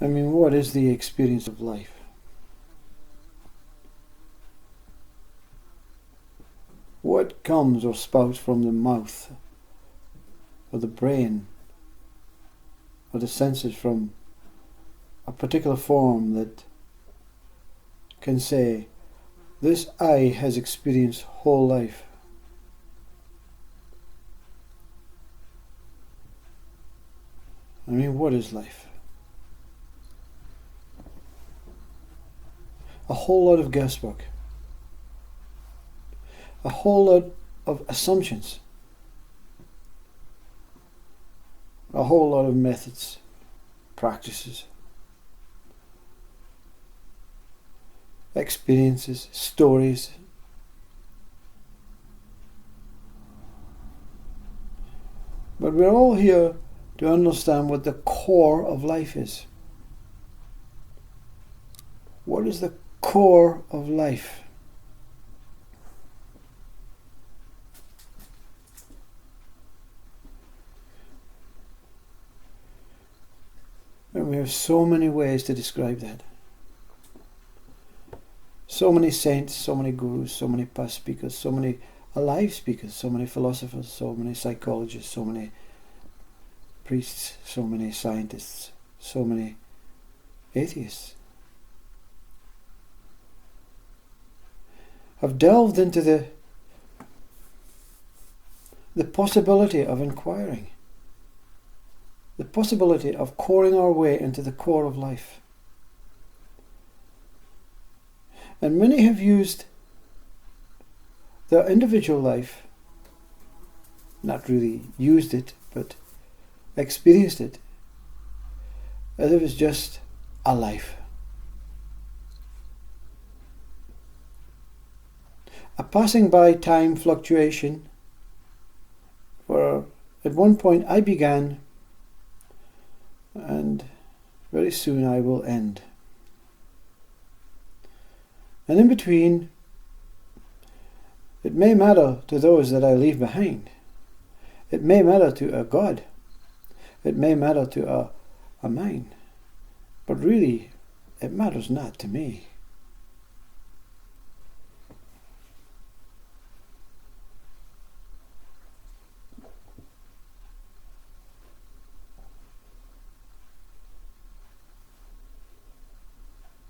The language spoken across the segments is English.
I mean, what is the experience of life? What comes or spouts from the mouth, or the brain, or the senses from a particular form that can say, this I has experienced whole life? I mean, what is life? A whole lot of guesswork. A whole lot of assumptions. A whole lot of methods, practices, experiences, stories. But we're all here to understand what the core of life is. What is the core of life? And we have so many ways to describe that. So many saints, so many gurus, so many past speakers, so many alive speakers, so many philosophers, so many psychologists, so many priests, so many scientists, so many atheists have delved into the possibility of inquiring, the possibility of coring our way into the core of life. And many have used their individual life, not really used it, but experienced it, as if it's just a life. A passing by time fluctuation, where at one point I began and very soon I will end. And in between, it may matter to those that I leave behind. It may matter to a God. It may matter to a mind. But really, it matters not to me.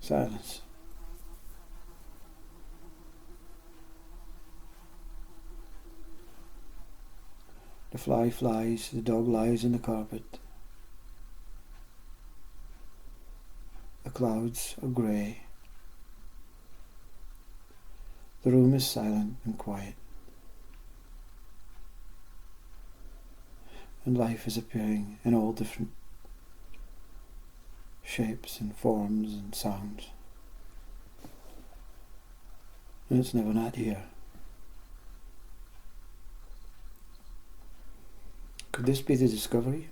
Silence. The fly flies, the dog lies in the carpet. The clouds are grey. The room is silent and quiet. And life is appearing in all different shapes and forms and sounds. And it's never not here. Could this be the discovery?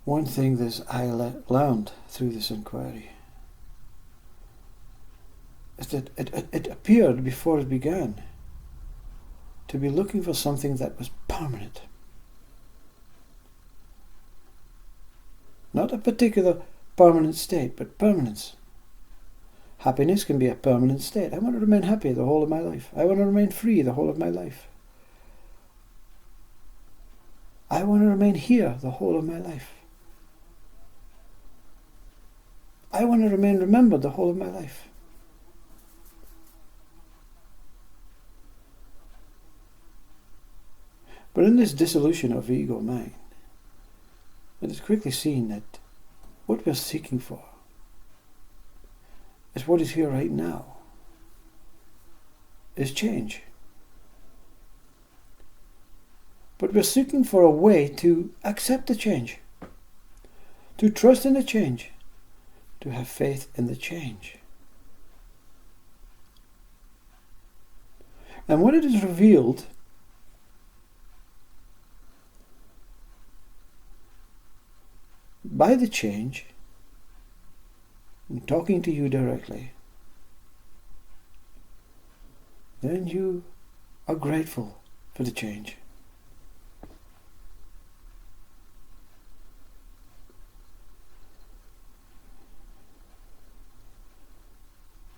One thing that I learned through this inquiry is that it appeared before it began to be looking for something that was permanent. Not a particular permanent state, but permanence. Happiness can be a permanent state. I want to remain happy the whole of my life. I want to remain free the whole of my life. I want to remain here the whole of my life. I want to remain remembered the whole of my life. But in this dissolution of ego mind, it is quickly seen that what we're seeking for is what is here right now, is change. But we're seeking for a way to accept the change, to trust in the change, to have faith in the change. And when it is revealed by the change, I'm talking to you directly, then you are grateful for the change.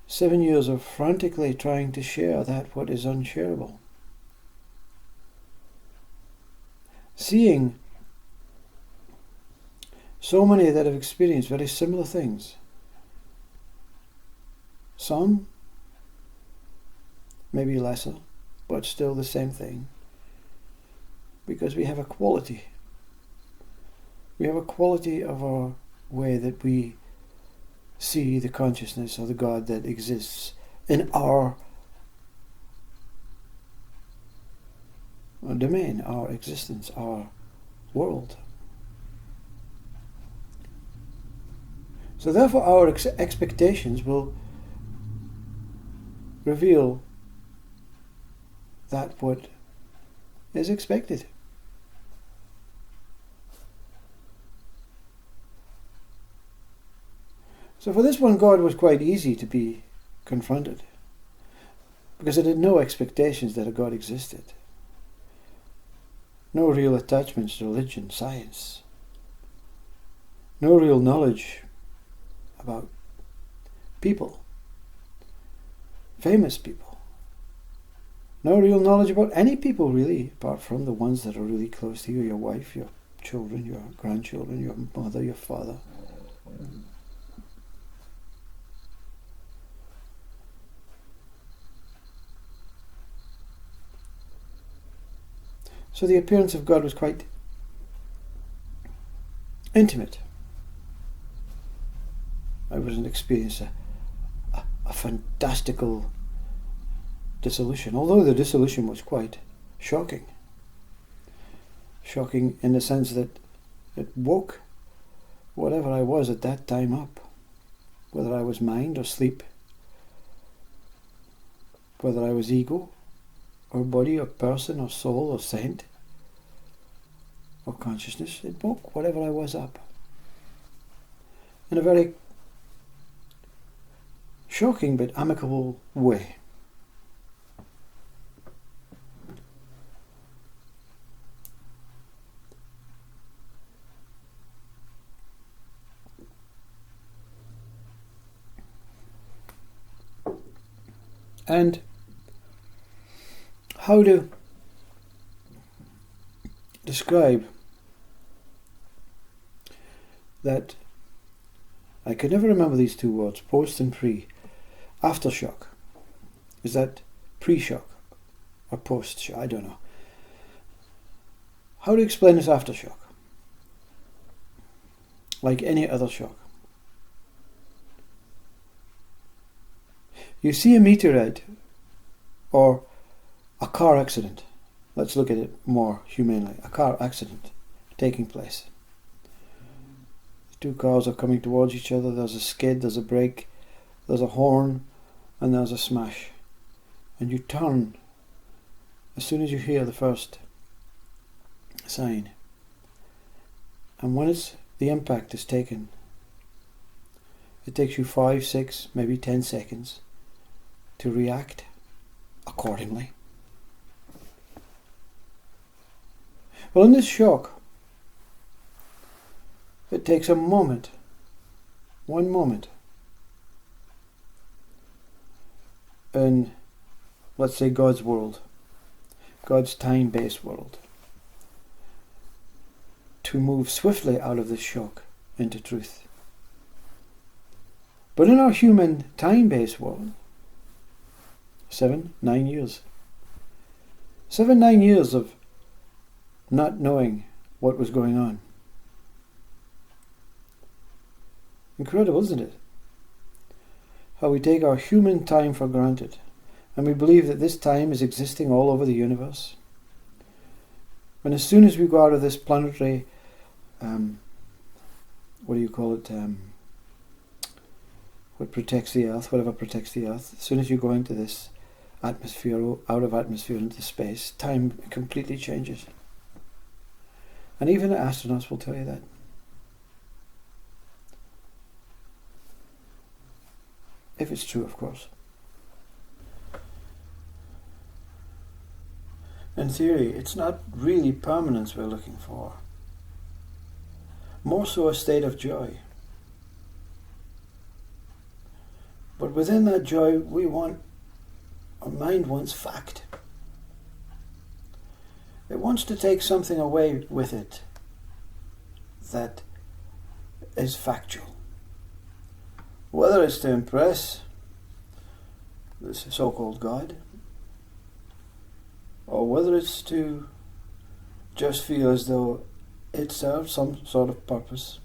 "7 years of frantically trying to share that what is unshareable. Seeing so many that have experienced very similar things. Some maybe lesser, but still the same thing. Because we have a quality. We have a quality of our way that we see the consciousness or the God that exists in our domain, our existence, our world. So therefore our expectations will reveal that what is expected. So for this one, God was quite easy to be confronted, because it had no expectations that a God existed. No real attachments to religion, science. No real knowledge about people, famous people. No real knowledge about any people really, apart from the ones that are really close to you, your wife, your children, your grandchildren, your mother, your father. So the appearance of God was quite intimate. I wasn't experiencing a fantastical dissolution, although the dissolution was quite shocking. Shocking in the sense that it woke whatever I was at that time up, whether I was mind or sleep, whether I was ego or body or person or soul or saint or consciousness. It woke whatever I was up in a very shocking but amicable way. And how to describe that? I could never remember these two words, post and pre. Aftershock. Is that pre-shock or post-shock? I don't know. How to explain this aftershock? Like any other shock. You see a meteorite or a car accident. Let's look at it more humanely. A car accident taking place. Two cars are coming towards each other. There's a skid, there's a brake, there's a horn, and there's a smash. And you turn as soon as you hear the first sign. And when the impact is taken, it takes you 5, 6, maybe 10 seconds to react accordingly. Well, in this shock, it takes a moment, 1 moment, in, let's say, God's world, God's time-based world, to move swiftly out of this shock into truth. But in our human time-based world, 7, 9 years. 7, 9 years of not knowing what was going on. Incredible, isn't it? How we take our human time for granted, and we believe that this time is existing all over the universe. When as soon as we go out of this planetary, what do you call it, what protects the earth, whatever protects the earth, as soon as you go into this atmosphere, out of atmosphere into space, time completely changes. And even the astronauts will tell you that. If it's true, of course. In theory, it's not really permanence we're looking for, more so a state of joy. But within that joy, our mind wants fact. It wants to take something away with it that is factual. Whether it's to impress this so-called God, or whether it's to just feel as though it serves some sort of purpose,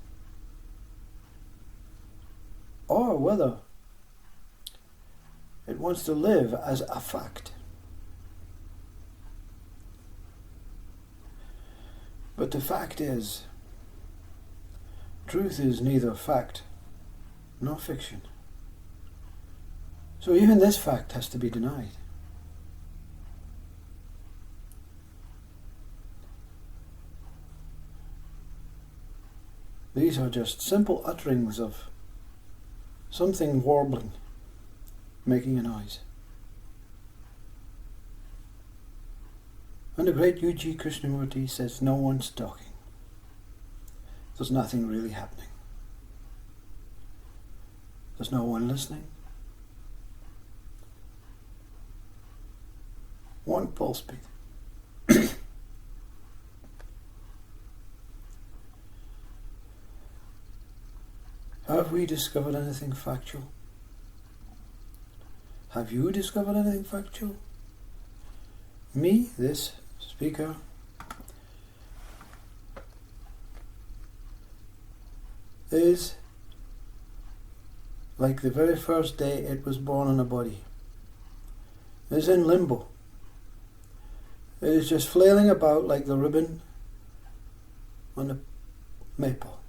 or whether it wants to live as a fact. But the fact is, truth is neither fact nor fiction. So even this fact has to be denied. These are just simple utterings of something warbling, making a noise. And the great U.G. Krishnamurti says, no one's talking. There's nothing really happening. There's no one listening. One pulse beat. Have we discovered anything factual? Have you discovered anything factual? Me, this speaker, is like the very first day it was born in a body. It is in limbo. It is just flailing about like the ribbon on a maple.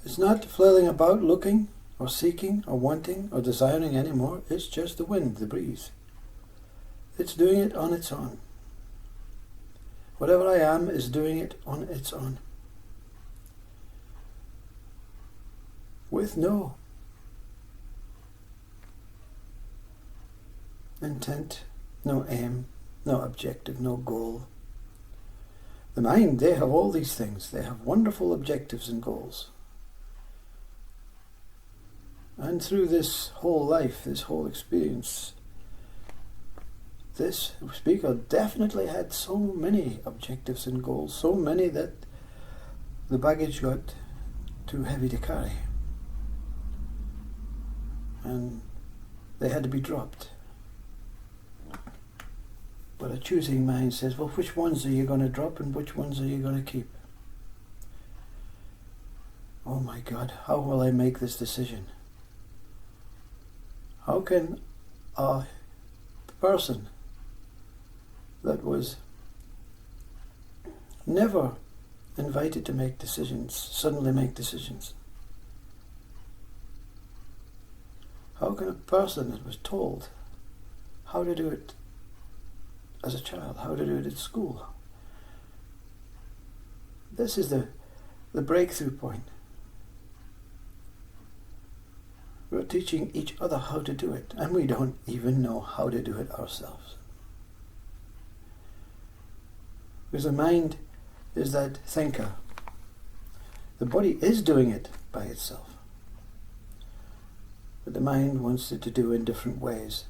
It's not flailing about looking or seeking or wanting or desiring anymore. It's just the wind, the breeze. It's doing it on its own. Whatever I am is doing it on its own. With no intent, no aim, no objective, no goal. The mind, they have all these things. They have wonderful objectives and goals. And through this whole life, this whole experience, this speaker definitely had so many objectives and goals, so many that the baggage got too heavy to carry. And they had to be dropped. But a choosing mind says, well, which ones are you going to drop and which ones are you going to keep? Oh my God, how will I make this decision? How can a person that was never invited to make decisions suddenly make decisions? How can a person that was told how to do it as a child, how to do it at school? This is the breakthrough point. We're teaching each other how to do it, and we don't even know how to do it ourselves. Because the mind is that thinker. The body is doing it by itself. But the mind wants it to do in different ways.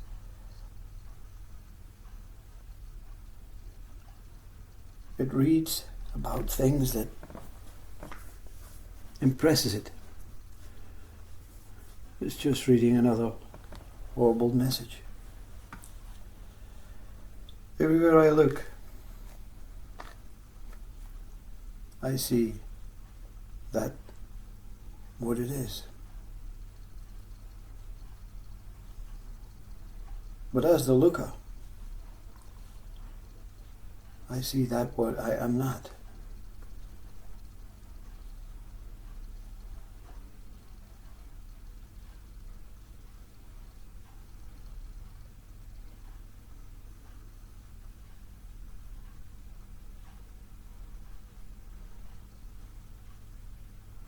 It reads about things that impresses it. It's just reading another warbled message. Everywhere I look, I see that what it is. But as the looker, I see that what I am not.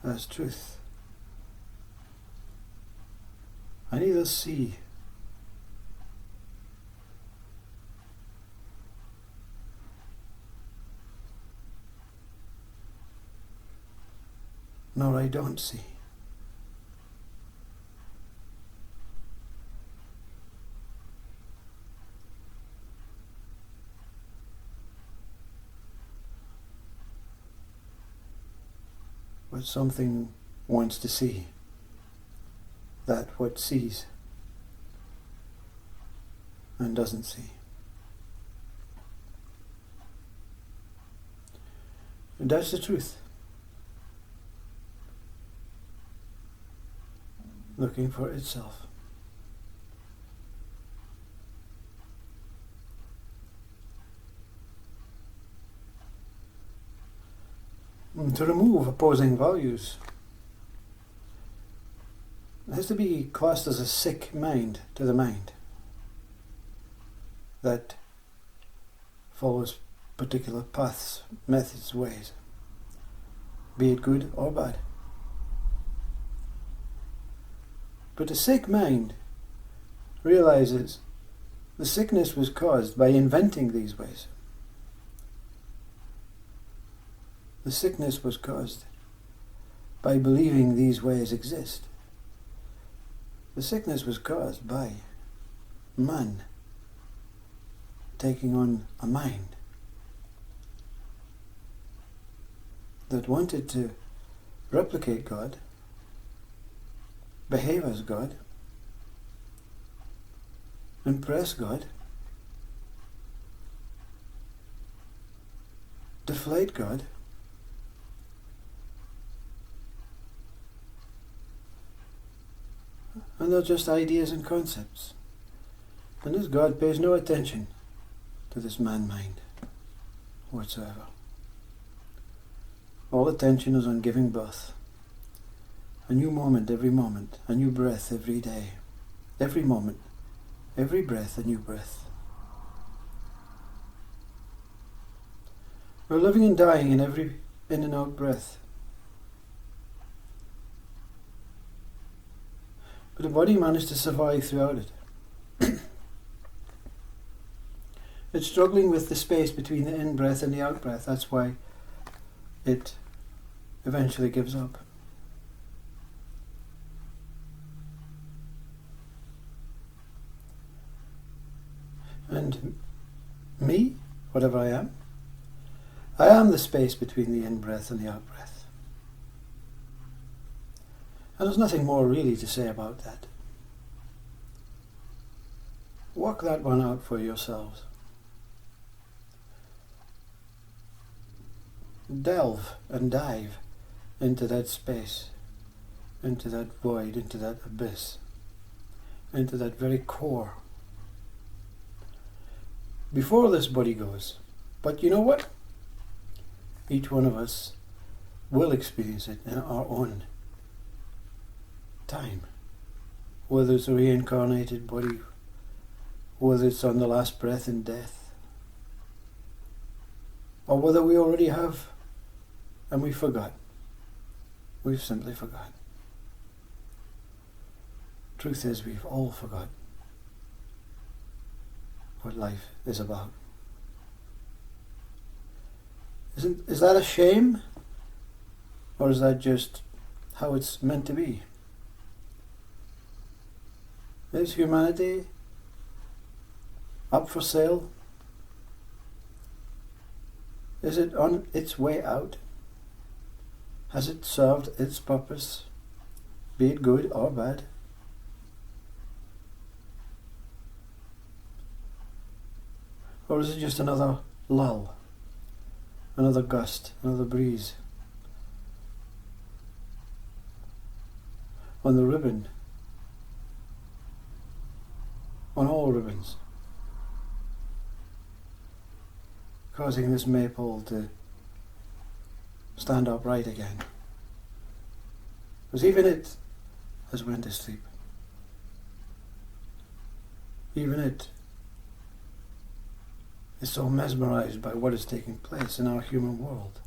As truth. I neither see nor I don't see. But something wants to see that what sees and doesn't see. And that's the truth. Looking for itself. And to remove opposing values, it has to be classed as a sick mind to the mind that follows particular paths, methods, ways, be it good or bad. But a sick mind realizes the sickness was caused by inventing these ways. The sickness was caused by believing these ways exist. The sickness was caused by man taking on a mind that wanted to replicate God, behave as God, impress God, deflate God, and they're just ideas and concepts. And this God pays no attention to this man-mind whatsoever. All attention is on giving birth. A new moment every moment, a new breath every day. Every moment, every breath, a new breath. We're living and dying in every in and out breath. But the body managed to survive throughout it. It's struggling with the space between the in-breath and the out-breath. That's why it eventually gives up. And me, whatever I am the space between the in-breath and the out-breath. And there's nothing more really to say about that. Work that one out for yourselves. Delve and dive into that space, into that void, into that abyss, into that very core. Before this body goes. But you know what? Each one of us will experience it in our own time. Whether it's a reincarnated body, whether it's on the last breath in death, or whether we already have and we forgot. We've simply forgot. Truth is, we've all forgot what life is about. Is that a shame? Or is that just how it's meant to be? Is humanity up for sale? Is it on its way out? Has it served its purpose, be it good or bad? Or is it just another lull, another gust, another breeze on the ribbon, on all ribbons, causing this maypole to stand upright again? Because even it has went to sleep. Even it is so mesmerized by what is taking place in our human world,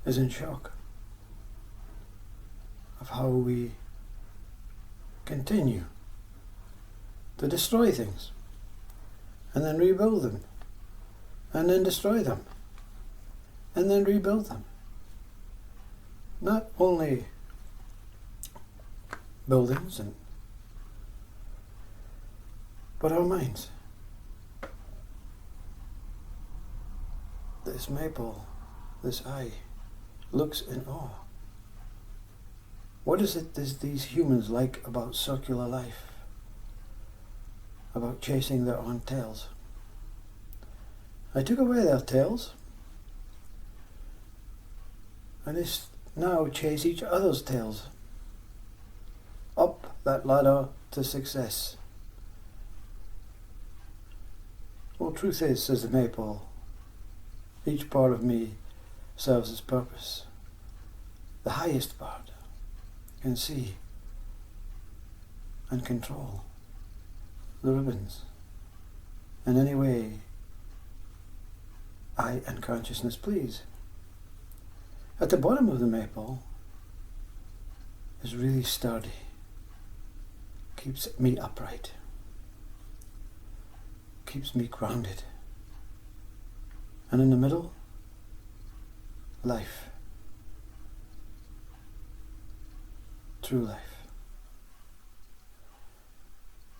is in shock of how we continue to destroy things and then rebuild them and then destroy them and then rebuild them. not only buildings but our minds. This maple, this eye, looks in awe. What is it these humans like about circular life? About chasing their own tails? I took away their tails, and they now chase each other's tails up that ladder to success. Well, truth is, says the maple, each part of me serves its purpose. The highest part can see and control the ribbons in any way I and consciousness please. At the bottom of the maple is really sturdy, keeps me upright, keeps me grounded. And in the middle, life. True life.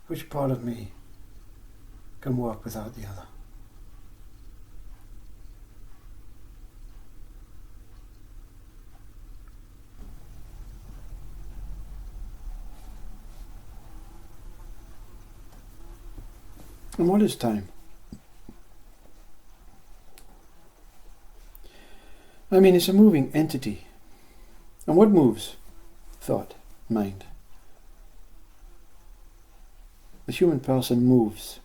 Which part of me can work without the other? And what is time? I mean, it's a moving entity. And what moves? Thought, mind. The human person moves.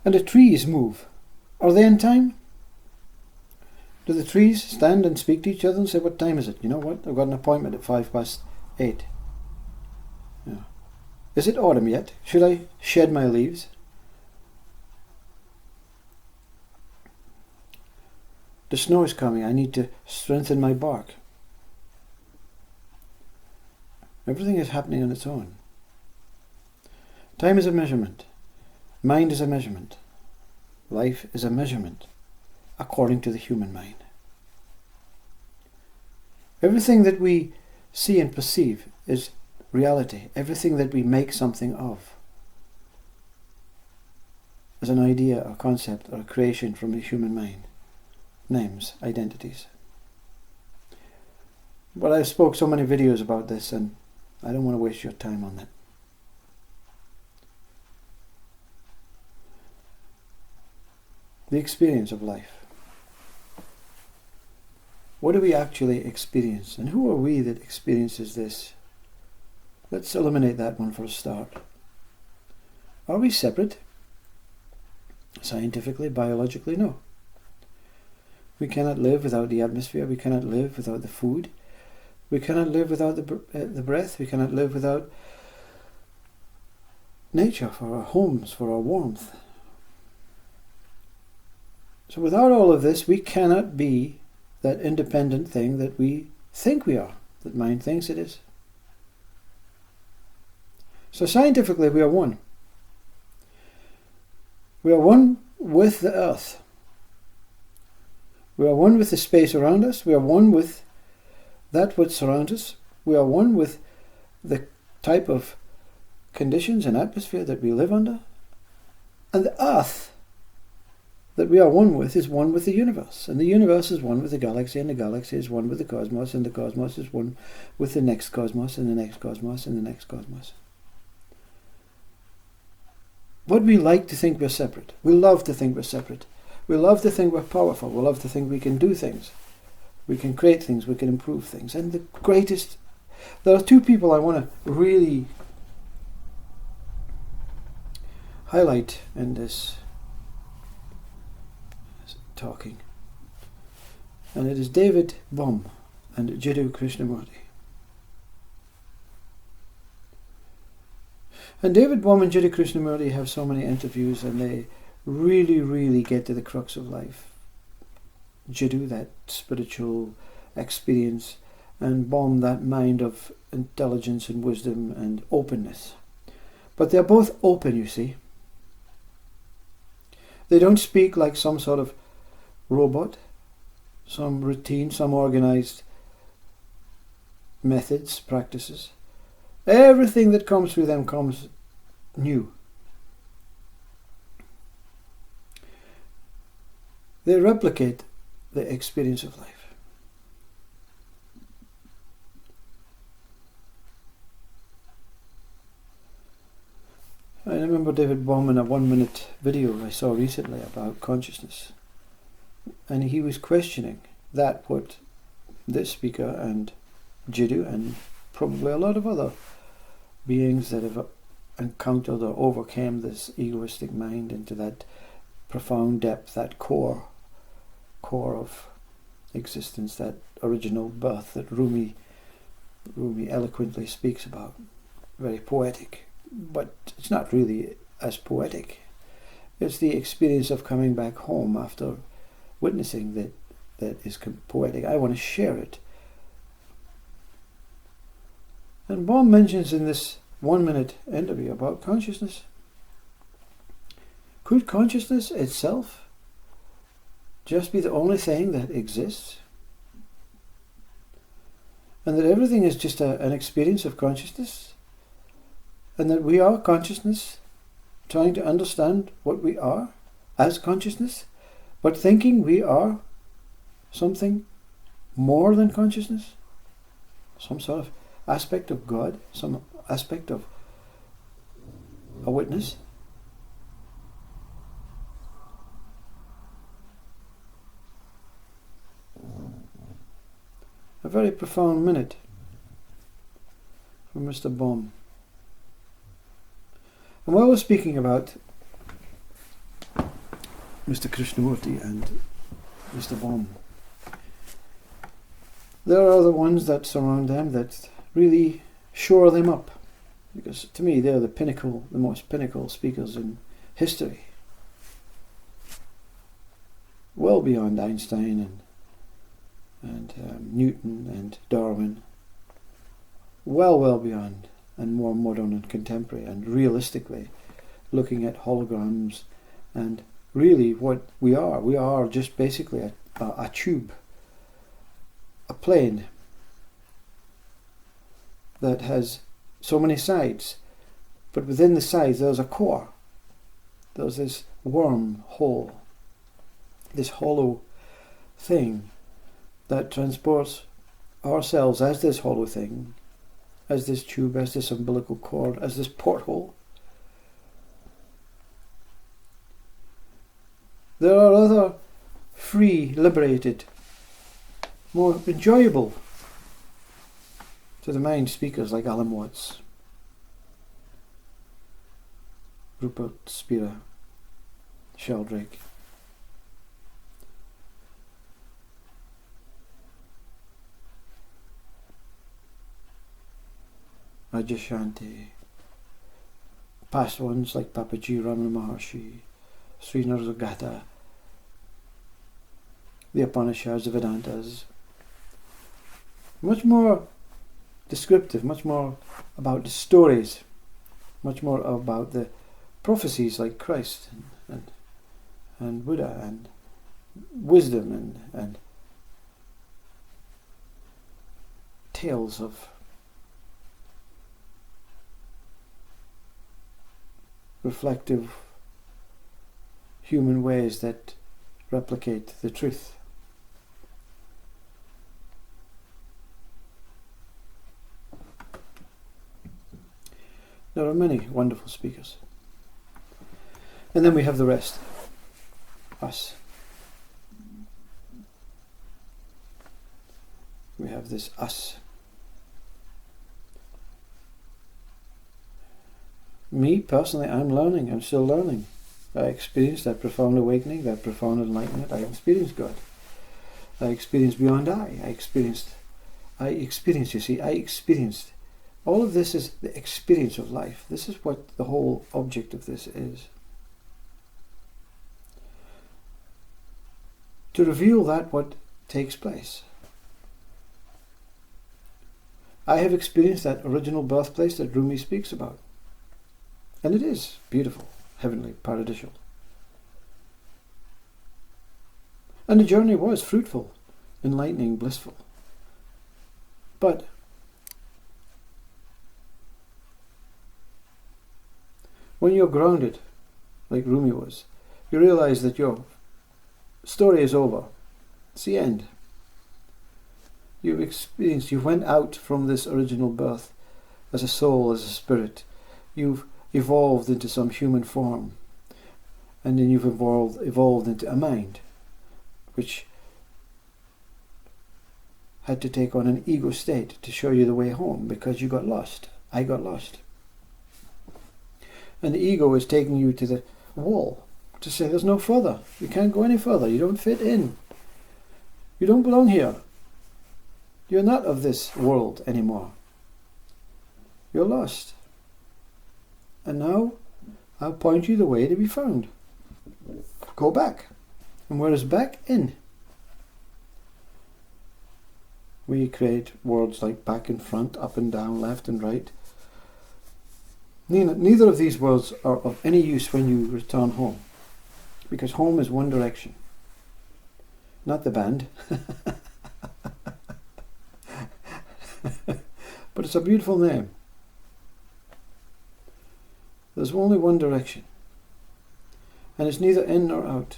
And the trees move. Are they in time? Do the trees stand and speak to each other and say, what time is it? You know what? I've got an appointment at 8:05. Yeah. Is it autumn yet? Should I shed my leaves? The snow is coming. I need to strengthen my bark. Everything is happening on its own. Time is a measurement. Mind is a measurement. Life is a measurement according to the human mind. Everything that we see and perceive is reality. Everything that we make something of is an idea or concept or a creation from the human mind. Names, identities. But I've spoke so many videos about this, and I don't want to waste your time on that. The experience of life. What do we actually experience? And who are we that experiences this? Let's eliminate that one for a start. Are we separate? Scientifically, biologically, no. We cannot live without the atmosphere. We cannot live without the food. We cannot live without the breath. We cannot live without nature for our homes, for our warmth. So without all of this, we cannot be that independent thing that we think we are, that mind thinks it is. So scientifically, we are one. We are one with the earth. We are one with the space around us. We are one with that which surrounds us. We are one with the type of conditions and atmosphere that we live under. And the earth that we are one with is one with the universe. And the universe is one with the galaxy, and the galaxy is one with the cosmos, and the cosmos is one with the next cosmos, and the next cosmos, and the next cosmos. But we like to think we're separate. We love to think we're separate. We love to think we're powerful. We love to think we can do things. We can create things. We can improve things. And the greatest... There are two people I want to really highlight in this talking. And it is David Bohm and Jiddu Krishnamurti. And David Bohm and Jiddu Krishnamurti have so many interviews, and they really get to the crux of life. Jiddu, that spiritual experience, and Bohm, that mind of intelligence and wisdom and openness. But they're both open, you see. They don't speak like some sort of robot, some routine, some organized methods, practices. Everything that comes through them comes new. They replicate the experience of life. I remember David Bohm in a 1-minute video I saw recently about consciousness, and he was questioning that what this speaker and Jiddu and probably a lot of other beings that have encountered or overcame this egoistic mind into that profound depth, that core of existence, that original birth that Rumi eloquently speaks about. Very poetic, but it's not really as poetic. It's the experience of coming back home after witnessing that is poetic. I want to share it. And Bohm mentions in this 1-minute interview about consciousness. Could consciousness itself just be the only thing that exists? And that everything is just an experience of consciousness? And that we are consciousness, trying to understand what we are as consciousness, but thinking we are something more than consciousness? Some sort of aspect of God, some aspect of a witness? A very profound minute from Mr. Bohm. And while we're speaking about Mr. Krishnamurti and Mr. Bohm, there are other ones that surround them that really shore them up, because to me they're the most pinnacle speakers in history, well beyond Einstein and Newton and Darwin, well beyond, and more modern and contemporary, and realistically looking at holograms and really what we are just basically a tube, a plane that has so many sides, but within the sides there's a core. There's this wormhole, this hollow thing that transports ourselves as this hollow thing, as this tube, as this umbilical cord, as this porthole. There are other free, liberated, more enjoyable to the mind speakers like Alan Watts, Rupert Spira, Sheldrake. Rajashanti, past ones like Papaji Ramana Maharshi, Sri Narasagata, the Upanishads, the Vedantas. Much more descriptive, much more about the stories, much more about the prophecies like Christ and Buddha and wisdom and tales of reflective human ways that replicate the truth. There are many wonderful speakers. And then we have the rest. Us. We have this us. Me, personally, I'm learning. I'm still learning. I experienced that profound awakening, that profound enlightenment. I experienced God. I experienced beyond I. I experienced. All of this is the experience of life. This is what the whole object of this is. To reveal that what takes place. I have experienced that original birthplace that Rumi speaks about. And it is beautiful, heavenly, paradisial. And the journey was fruitful, enlightening, blissful. But when you're grounded, like Rumi was, you realize that your story is over. It's the end. You went out from this original birth as a soul, as a spirit. You've evolved into some human form. And then you've evolved into a mind, which had to take on an ego state to show you the way home, because you got lost. I got lost. And the ego is taking you to the wall to say there's no further. You can't go any further. You don't fit in. You don't belong here. You're not of this world anymore. You're lost. And now I'll point you the way to be found. Go back. And where is back? In. We create words like back and front, up and down, left and right. Neither of these words are of any use when you return home, because home is one direction, not the band. But it's a beautiful name. There's only one direction, and it's neither in nor out.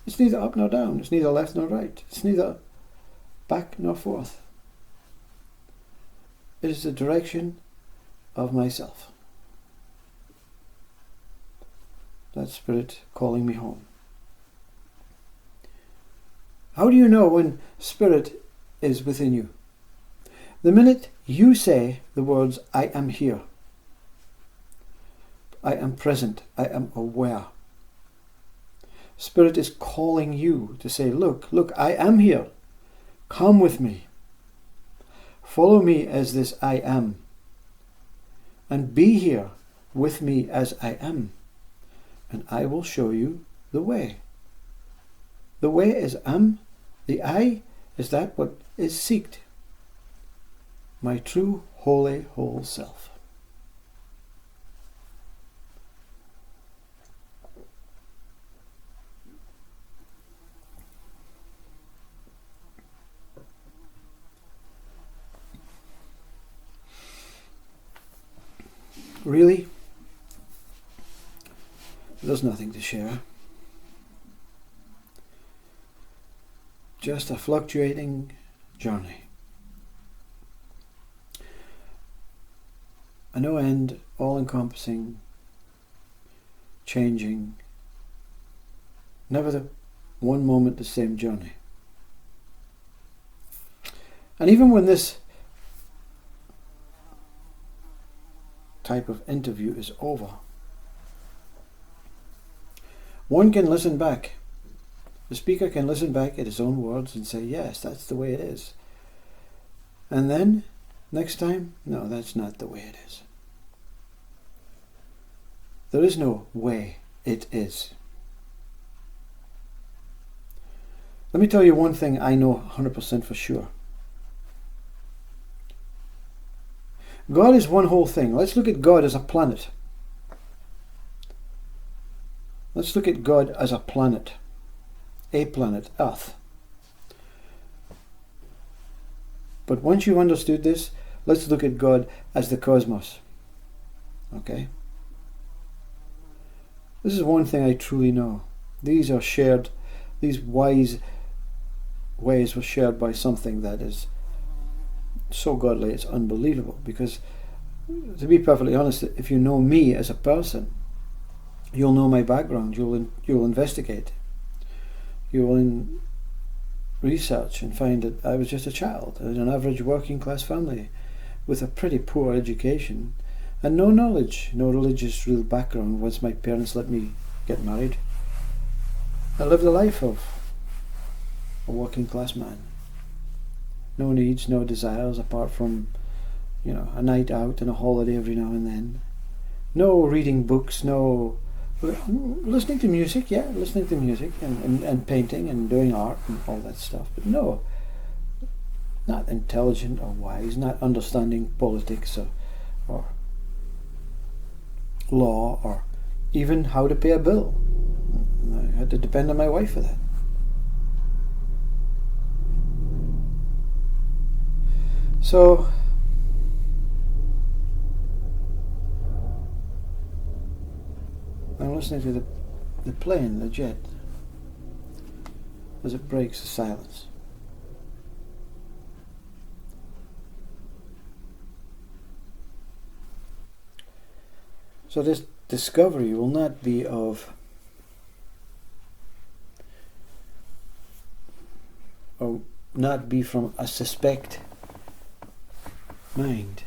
It's neither up nor down. It's neither left nor right. It's neither back nor forth. It is the direction of myself. That spirit calling me home. How do you know when spirit is within you? The minute you say the words, I am here, I am present, I am aware. Spirit is calling you to say, look, I am here. Come with me. Follow me as this I am. And be here with me as I am. And I will show you the way. The way is am. The I is that what is seeked. My true, holy, whole self. Really, there's nothing to share. Just a fluctuating journey. A no end, all-encompassing, changing, never the one moment the same journey. And even when this type of interview is over, one can listen back. The speaker can listen back at his own words and say, yes, that's the way it is. And then, next time, no, that's not the way it is. There is no way it is. Let me tell you one thing I know 100% for sure. God is one whole thing. Let's look at God as a planet. Let's look at God as a planet. A planet, Earth. But once you've understood this, let's look at God as the cosmos. Okay? This is one thing I truly know. These are shared, these wise ways were shared by something that is so godly it's unbelievable. Because, to be perfectly honest, if you know me as a person, you'll know my background, you'll investigate, you will research and find that I was just a child in an average working class family with a pretty poor education and no knowledge, no religious real background once my parents let me get married. I lived the life of a working class man. No needs, no desires apart from, a night out and a holiday every now and then. No reading books, no listening to music, and painting and doing art and all that stuff. But no, not intelligent or wise, not understanding politics or law or even how to pay a bill. I had to depend on my wife for that. So I'm listening to the plane, the jet, as it breaks the silence. So this discovery will not be from a suspect mind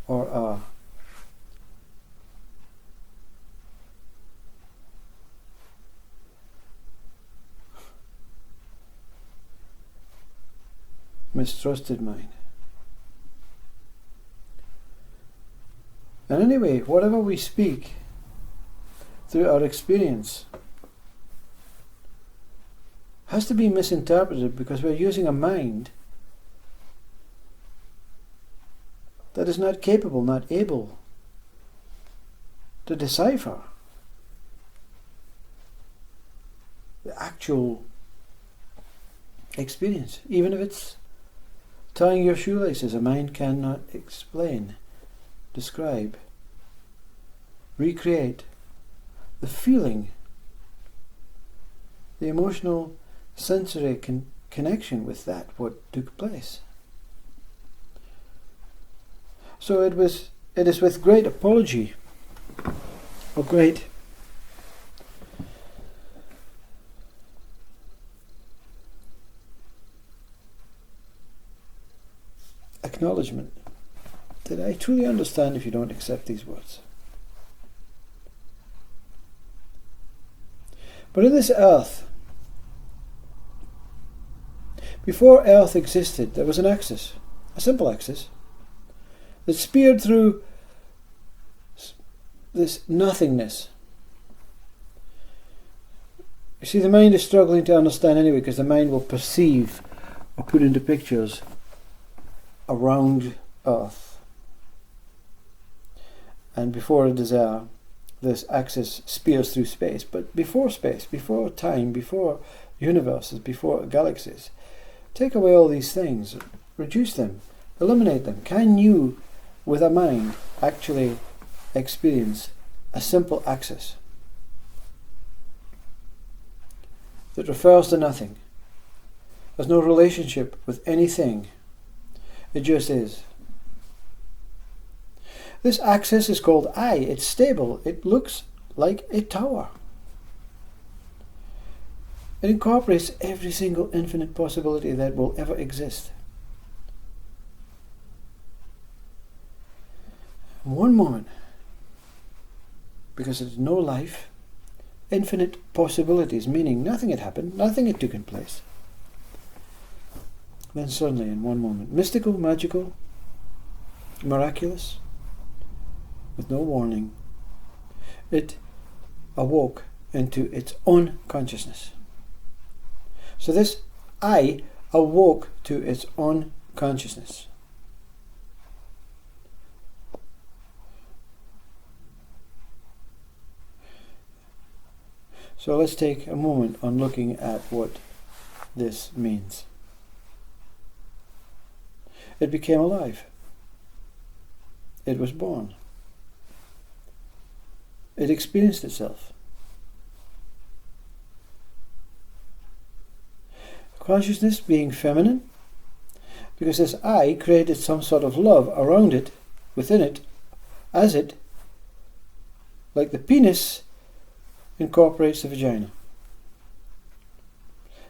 or a mistrusted mind. And anyway, whatever we speak through our experience has to be misinterpreted because we're using a mind that is not capable, not able to decipher the actual experience. Even if it's tying your shoelaces, a mind cannot explain, describe, recreate the feeling, the emotional sensory connection with that what took place. So it is with great apology or great acknowledgement that I truly understand if you don't accept these words. But in this earth, before earth existed, there was an axis, a simple axis, that speared through this nothingness. You see, the mind is struggling to understand anyway, because the mind will perceive or put into pictures around earth. And before a desire, this axis spears through space. But before space, before time, before universes, before galaxies, take away all these things, reduce them, eliminate them. Can you, with a mind, actually experience a simple axis that refers to nothing, has no relationship with anything, it just is? This axis is called I. It's stable. It looks like a tower. It incorporates every single infinite possibility that will ever exist. One moment, because there's no life, infinite possibilities, meaning nothing had happened, nothing had taken place. Then suddenly, in one moment, mystical, magical, miraculous, with no warning, it awoke into its own consciousness. So this I awoke to its own consciousness. So let's take a moment on looking at what this means. It became alive. It was born. It experienced itself. Consciousness being feminine, because this I created some sort of love around it, within it, as it, like the penis, incorporates the vagina.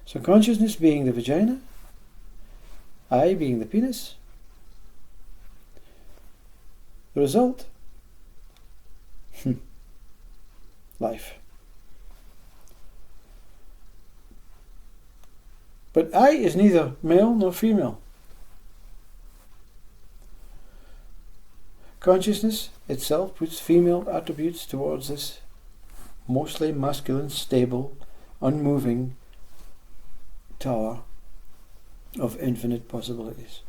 So consciousness being the vagina, I being the penis, the result, life. But I is neither male nor female. Consciousness itself puts female attributes towards this mostly masculine, stable, unmoving tower of infinite possibilities.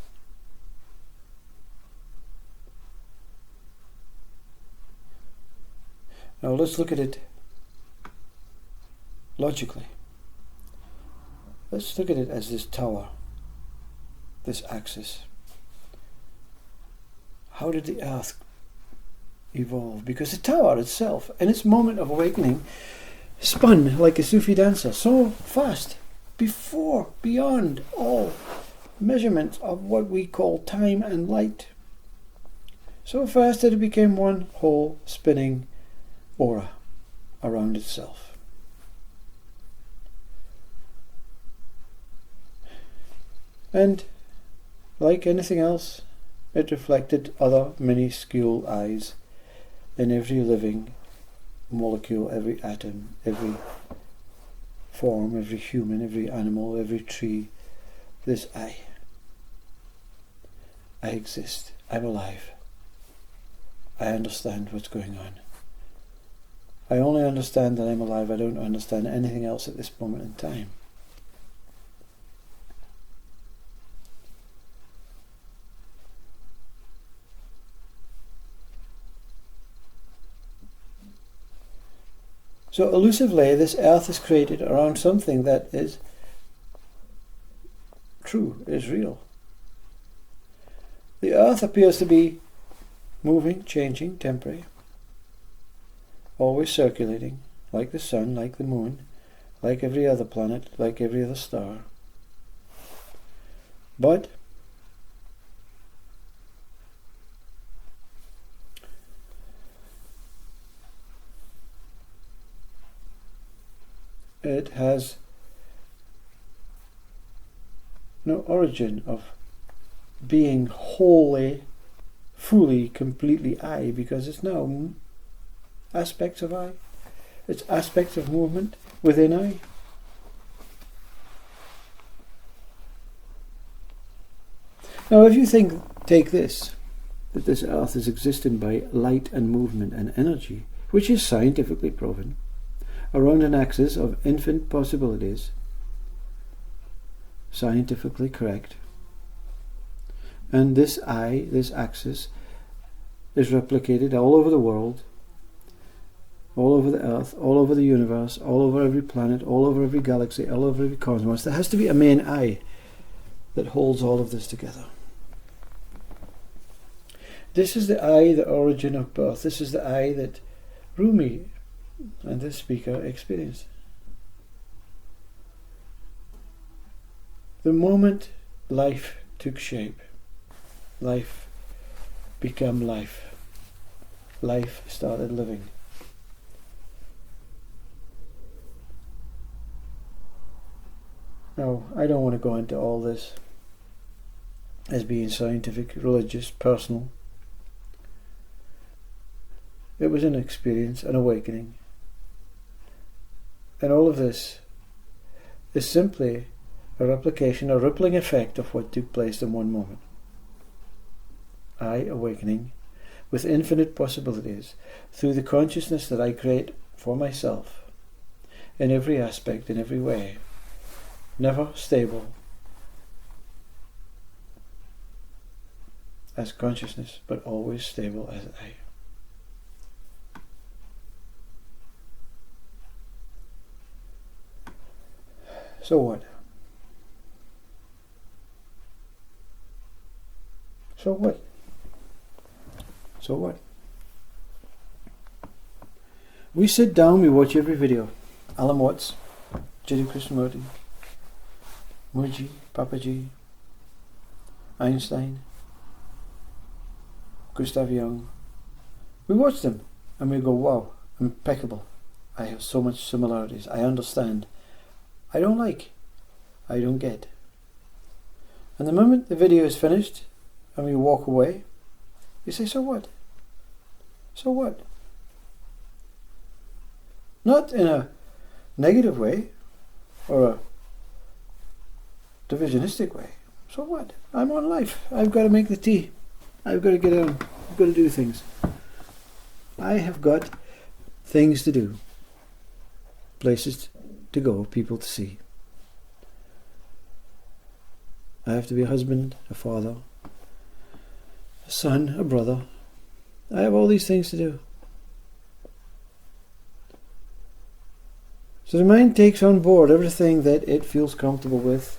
Now let's look at it logically. Let's look at it as this tower. this axis. How did the earth evolve? Because the tower itself, in its moment of awakening, spun like a Sufi dancer, so fast, beyond all measurement of what we call time and light. So fast that it became one whole spinning aura around itself. And like anything else, it reflected other minuscule eyes in every living molecule, every atom, every form, every human, every animal, every tree. This I exist. I'm alive. I understand what's going on. I only understand that I'm alive. I don't understand anything else at this moment in time. So elusively, this earth is created around something that is true, is real. The earth appears to be moving, changing, temporary, always circulating, like the sun, like the moon, like every other planet, like every other star. But it has no origin of being wholly, fully, completely I, because it's now aspects of I. It's aspects of movement within I. Now if you take this, that this earth is existing by light and movement and energy, which is scientifically proven, around an axis of infinite possibilities, scientifically correct, and this I, this axis, is replicated all over the world, all over the earth, all over the universe, all over every planet, all over every galaxy, all over every cosmos. There has to be a main I that holds all of this together. This is the I, the origin of birth. This is the I that Rumi and this speaker experienced. The moment life took shape, life became life. Life started living. Now, I don't want to go into all this as being scientific, religious, personal. It was an experience, an awakening. And all of this is simply a replication, a rippling effect of what took place in one moment. I awakening with infinite possibilities through the consciousness that I create for myself in every aspect, in every way, never stable as consciousness, but always stable as I. So what? So what? So what? We sit down, we watch every video. Alan Watts, Jiddu Krishnamurti, Murji, Papaji, Einstein, Gustav Jung. We watch them and we go, wow, impeccable. I have so much similarities. I understand. I don't like. I don't get. And the moment the video is finished and we walk away, you say, so what? So what? Not in a negative way or a divisionistic way. So what? I'm on life. I've got to make the tea. I've got to get on. I've got to do things. I have got things to do. Places to go, people to see. I have to be a husband, a father, a son, a brother. I have all these things to do. So the mind takes on board everything that it feels comfortable with,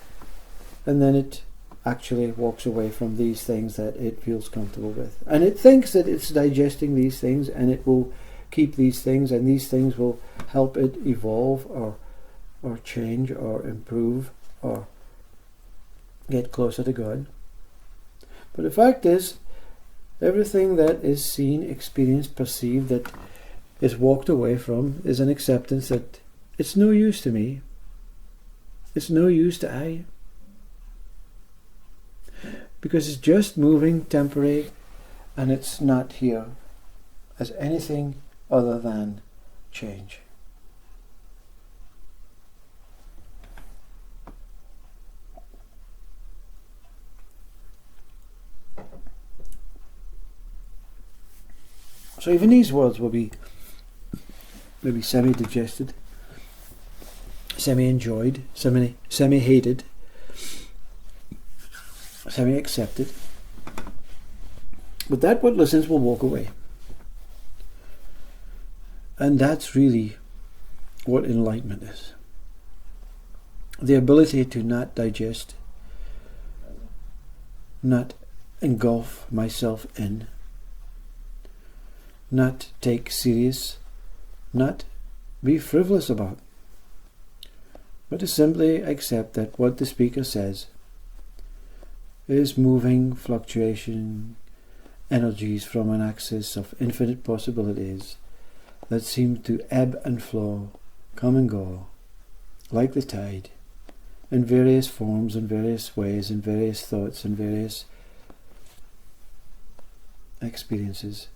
and then it actually walks away from these things that it feels comfortable with. And it thinks that it's digesting these things and it will keep these things, and these things will help it evolve or change or improve or get closer to God. But the fact is, everything that is seen, experienced, perceived, that is walked away from, is an acceptance that it's no use to me. It's no use to I. Because it's just moving, temporary, and it's not here as anything other than change. So even these words will be maybe semi-digested, semi-enjoyed, semi-hated, semi-accepted. But that what listens will walk away. And that's really what enlightenment is. The ability to not digest, not engulf myself in, not take serious, not be frivolous about, but to simply accept that what the speaker says is moving fluctuation energies from an axis of infinite possibilities that seem to ebb and flow, come and go, like the tide, in various forms, in various ways, in various thoughts, in various experiences.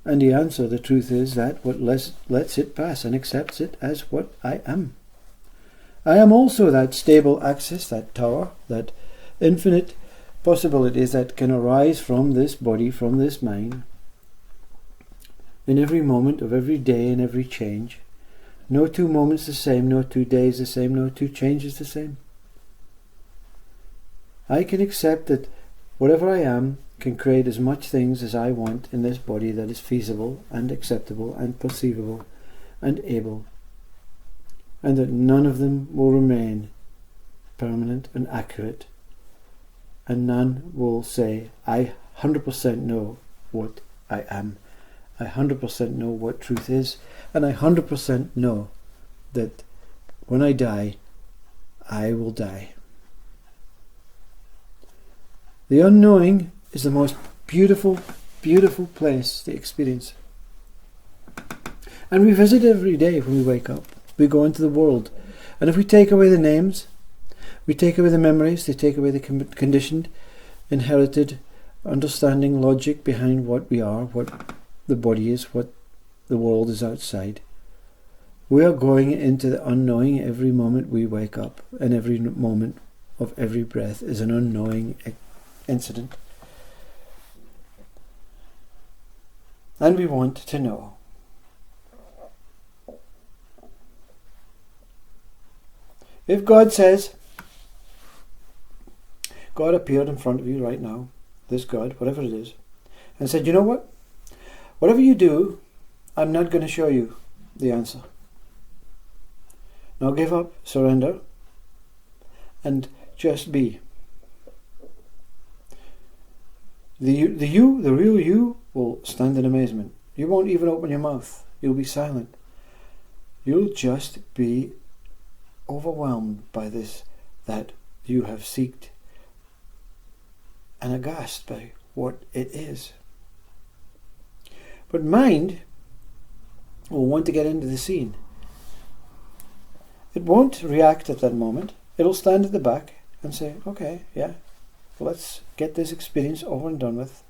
And the answer, the truth is that what lets it pass and accepts it as what I am. I am also that stable axis, that tower, that infinite possibilities that can arise from this body, from this mind, in every moment of every day and every change. No 2 moments the same, no 2 days the same, no 2 changes the same. I can accept that whatever I am can create as much things as I want in this body that is feasible and acceptable and perceivable and able, and that none of them will remain permanent and accurate, and none will say, I 100% know what I am, I 100% know what truth is, and I 100% know that when I die, I will die. The unknowing is the most beautiful, beautiful place to experience. And we visit every day when we wake up. We go into the world. And if we take away the names, we take away the memories, they take away the conditioned, inherited understanding, logic behind what we are, what the body is, what the world is outside. We are going into the unknowing every moment we wake up, and every moment of every breath is an unknowing incident. And we want to know. If God says, God appeared in front of you right now, this God, whatever it is, and said, you know what? Whatever you do, I'm not going to show you the answer. Now give up, surrender, and just be. The real you will stand in amazement. You won't even open your mouth. You'll be silent. You'll just be overwhelmed by this that you have seeked, and aghast by what it is. But mind will want to get into the scene. It won't react at that moment. It'll stand at the back and say, okay, yeah, let's get this experience over and done with.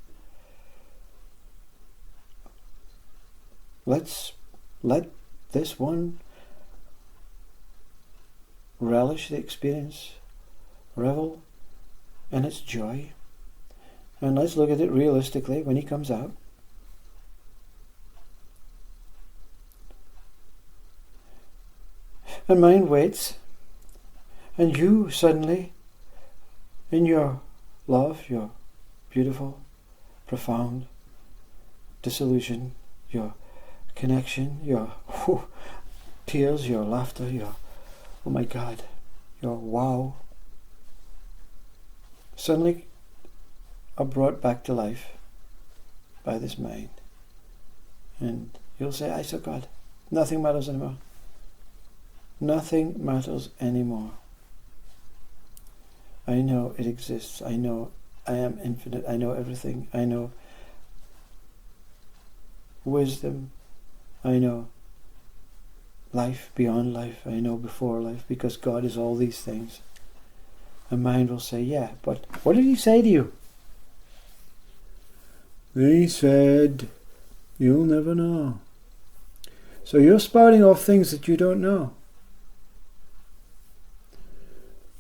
Let's let this one relish the experience, revel in its joy, and let's look at it realistically when he comes out. And mind waits, and you suddenly, in your love, your beautiful, profound dissolution, your connection, your tears, your laughter, your oh my God, your wow, suddenly are brought back to life by this mind. And you'll say, I saw God. Nothing matters anymore. Nothing matters anymore. I know it exists. I know I am infinite. I know everything. I know wisdom. I know life beyond life. I know before life, because God is all these things. And mind will say, yeah, but what did he say to you? He said, you'll never know. So you're spouting off things that you don't know.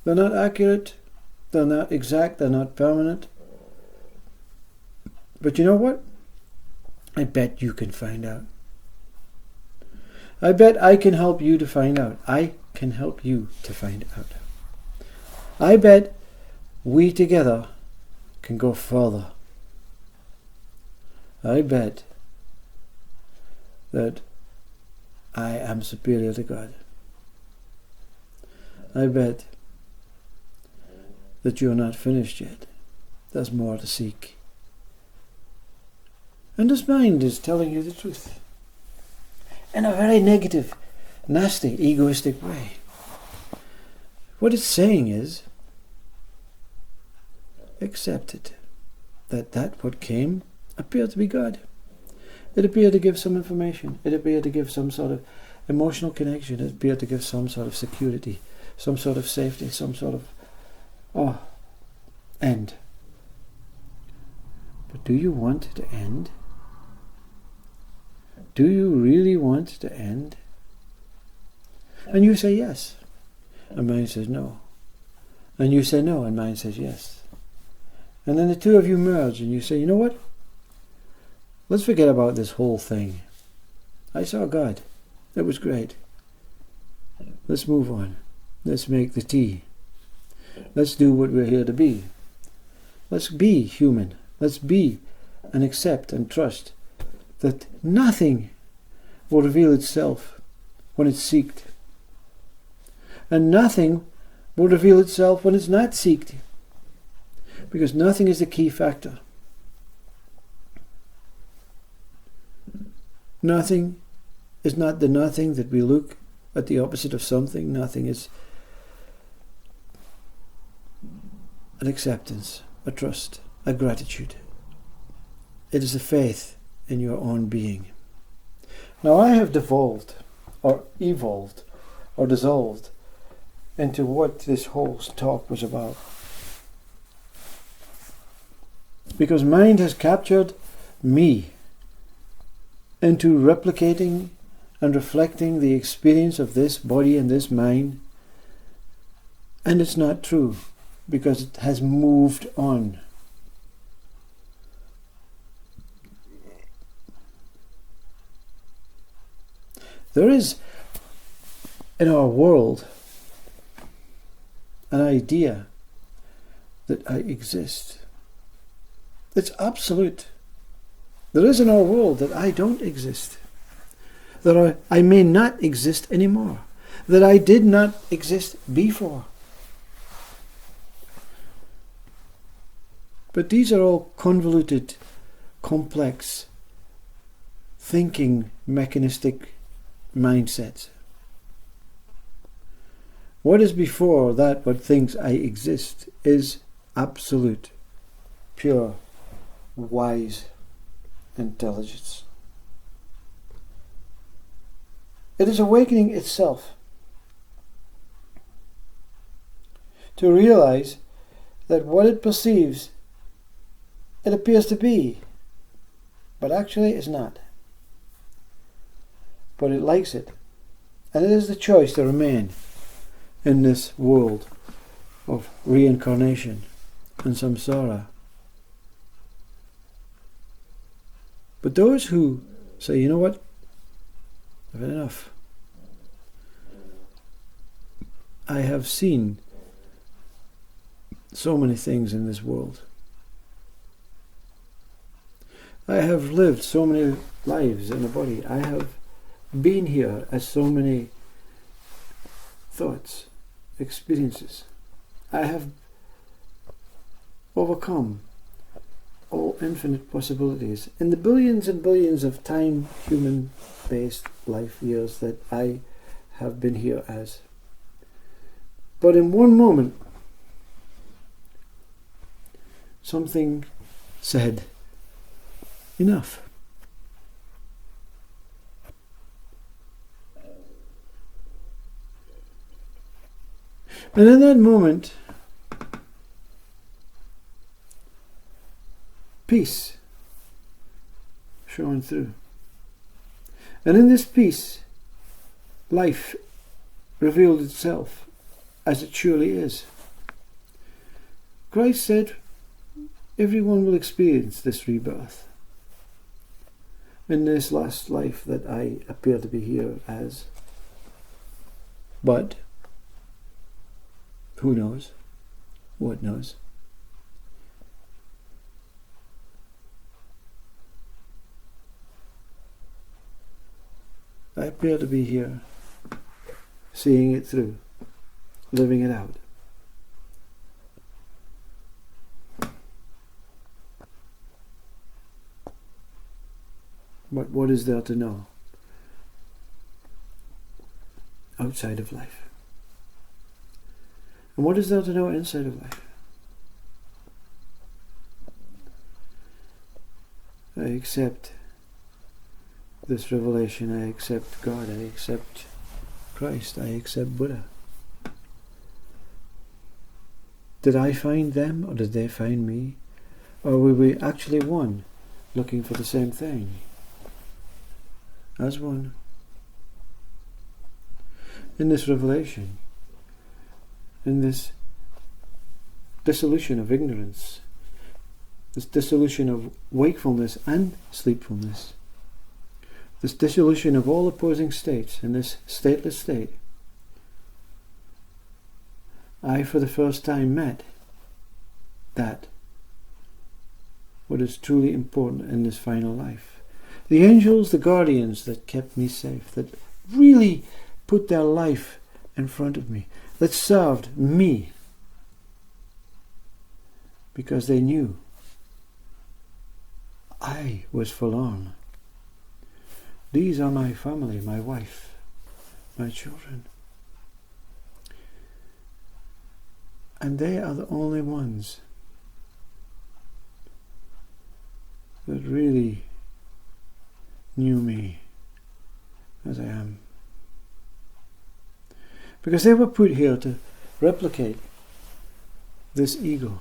They're not accurate, they're not exact, they're not permanent. But you know what? I bet you can find out. I bet I can help you to find out. I can help you to find out. I bet we together can go further. I bet that I am superior to God. I bet that you're not finished yet. There's more to seek. And this mind is telling you the truth in a very negative, nasty, egoistic way. What it's saying is, accept it. That what came appeared to be God. It appeared to give some information. It appeared to give some sort of emotional connection. It appeared to give some sort of security, some sort of safety, some sort of end. But do you want it to end? Do you really want it to end? And you say yes. And mind says no. And you say no, and mind says yes. And then the two of you merge and you say, you know what? Let's forget about this whole thing. I saw God. It was great. Let's move on. Let's make the tea. Let's do what we're here to be. Let's be human. Let's be and accept and trust that nothing will reveal itself when it's seeked. And nothing will reveal itself when it's not seeked. Because nothing is the key factor. Nothing is not the nothing that we look at the opposite of something. Nothing is an acceptance, a trust, a gratitude. It is a faith in your own being. Now I have devolved, or evolved, or dissolved into what this whole talk was about. Because mind has captured me into replicating and reflecting the experience of this body and this mind. And it's not true, because it has moved on. There is in our world an idea that I exist. It's absolute. There is in our world that I don't exist. That I may not exist anymore. That I did not exist before. But these are all convoluted, complex, thinking, mechanistic mindsets. What is before that what thinks I exist is absolute, pure, wise intelligence. It is awakening itself to realize that what it perceives, it appears to be, but actually is not. But it likes it. And it is the choice to remain in this world of reincarnation and samsara. But those who say, you know what, I've had enough. I have seen so many things in this world. I have lived so many lives in a body. I have been here as so many thoughts, experiences. I have overcome all infinite possibilities in the billions and billions of time, human-based life years that I have been here as. But in one moment, something said, enough. And in that moment, peace shone through. And in this peace, life revealed itself as it surely is. Christ said, everyone will experience this rebirth in this last life that I appear to be here as. But who knows? What knows? I appear to be here, seeing it through, living it out. But what is there to know outside of life? And what is there to know inside of life? I accept this revelation. I accept God. I accept Christ. I accept Buddha. Did I find them, or did they find me? Or were we actually one, looking for the same thing? As one. In this revelation, in this dissolution of ignorance, this dissolution of wakefulness and sleepfulness, this dissolution of all opposing states in this stateless state, I for the first time met that what is truly important in this final life. The angels, the guardians that kept me safe, that really put their life in front of me, that served me because they knew I was forlorn. These are my family, my wife, my children. And they are the only ones that really knew me as I am. Because they were put here to replicate this ego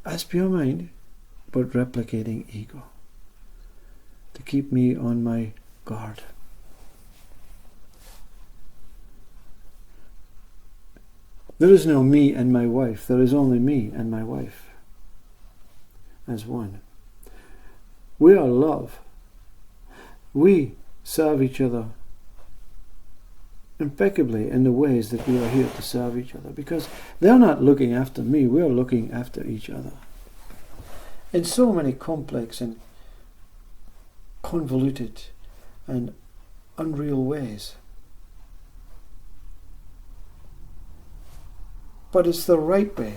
as pure mind, but replicating ego, to keep me on my guard. There is no me and my wife. There is only me and my wife as one. We are love. We serve each other impeccably in the ways that we are here to serve each other, because they're not looking after me, we're looking after each other in so many complex and convoluted and unreal ways. But it's the right way.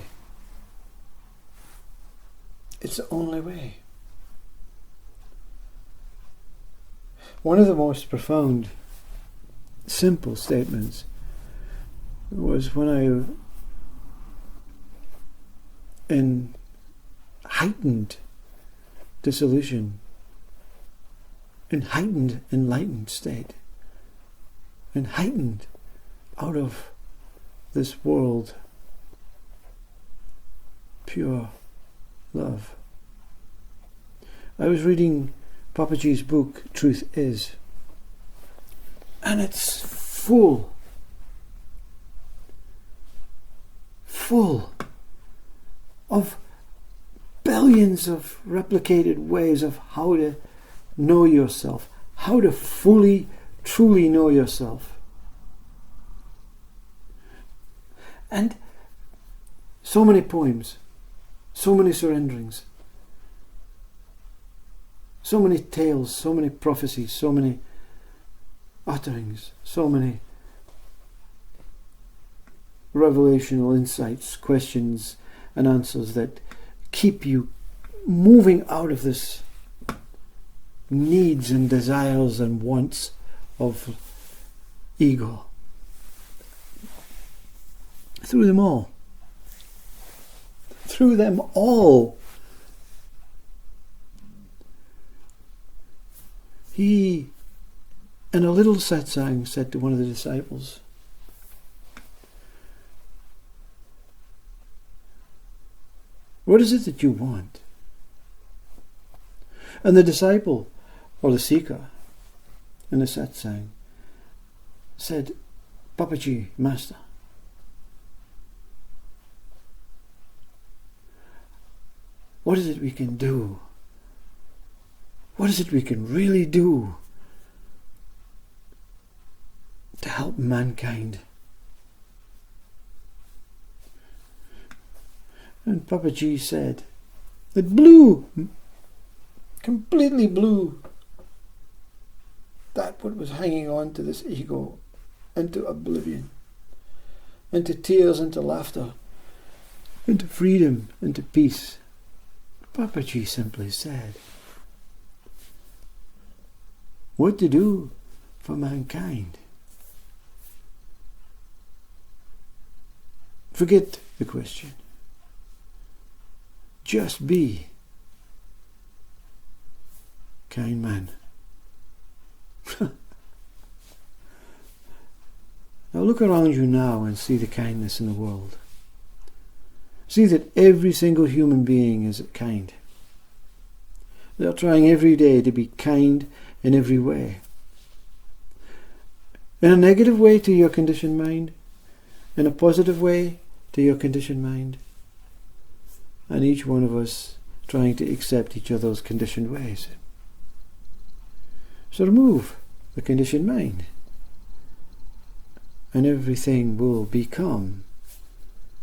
It's the only way. One of the most profound, simple statements was when I, in heightened dissolution, in heightened enlightened state, in heightened out of this world pure love. I was reading Papaji's book, Truth Is, and it's full of billions of replicated ways of how to know yourself, how to fully, truly know yourself. And so many poems, so many surrenderings, so many tales, so many prophecies, so many utterings, so many revelational insights, questions, and answers that keep you moving out of this needs and desires and wants of ego. Through them all. Through them all. He, in a little satsang, said to one of the disciples, "What is it that you want?" And the disciple, or the seeker, in the satsang, said, "Papaji, Master, what is it we can do? What is it we can really do to help mankind?" And Papaji said, it blew, completely blew that what was hanging on to this ego into oblivion, into tears, into laughter, into freedom, into peace. Papaji simply said, what to do for mankind. Forget the question. Just be kind man. Now look around you now and see the kindness in the world. See that every single human being is kind. They are trying every day to be kind in every way. In a negative way to your conditioned mind, in a positive way to your conditioned mind, and each one of us trying to accept each other's conditioned ways. So remove the conditioned mind, and everything will become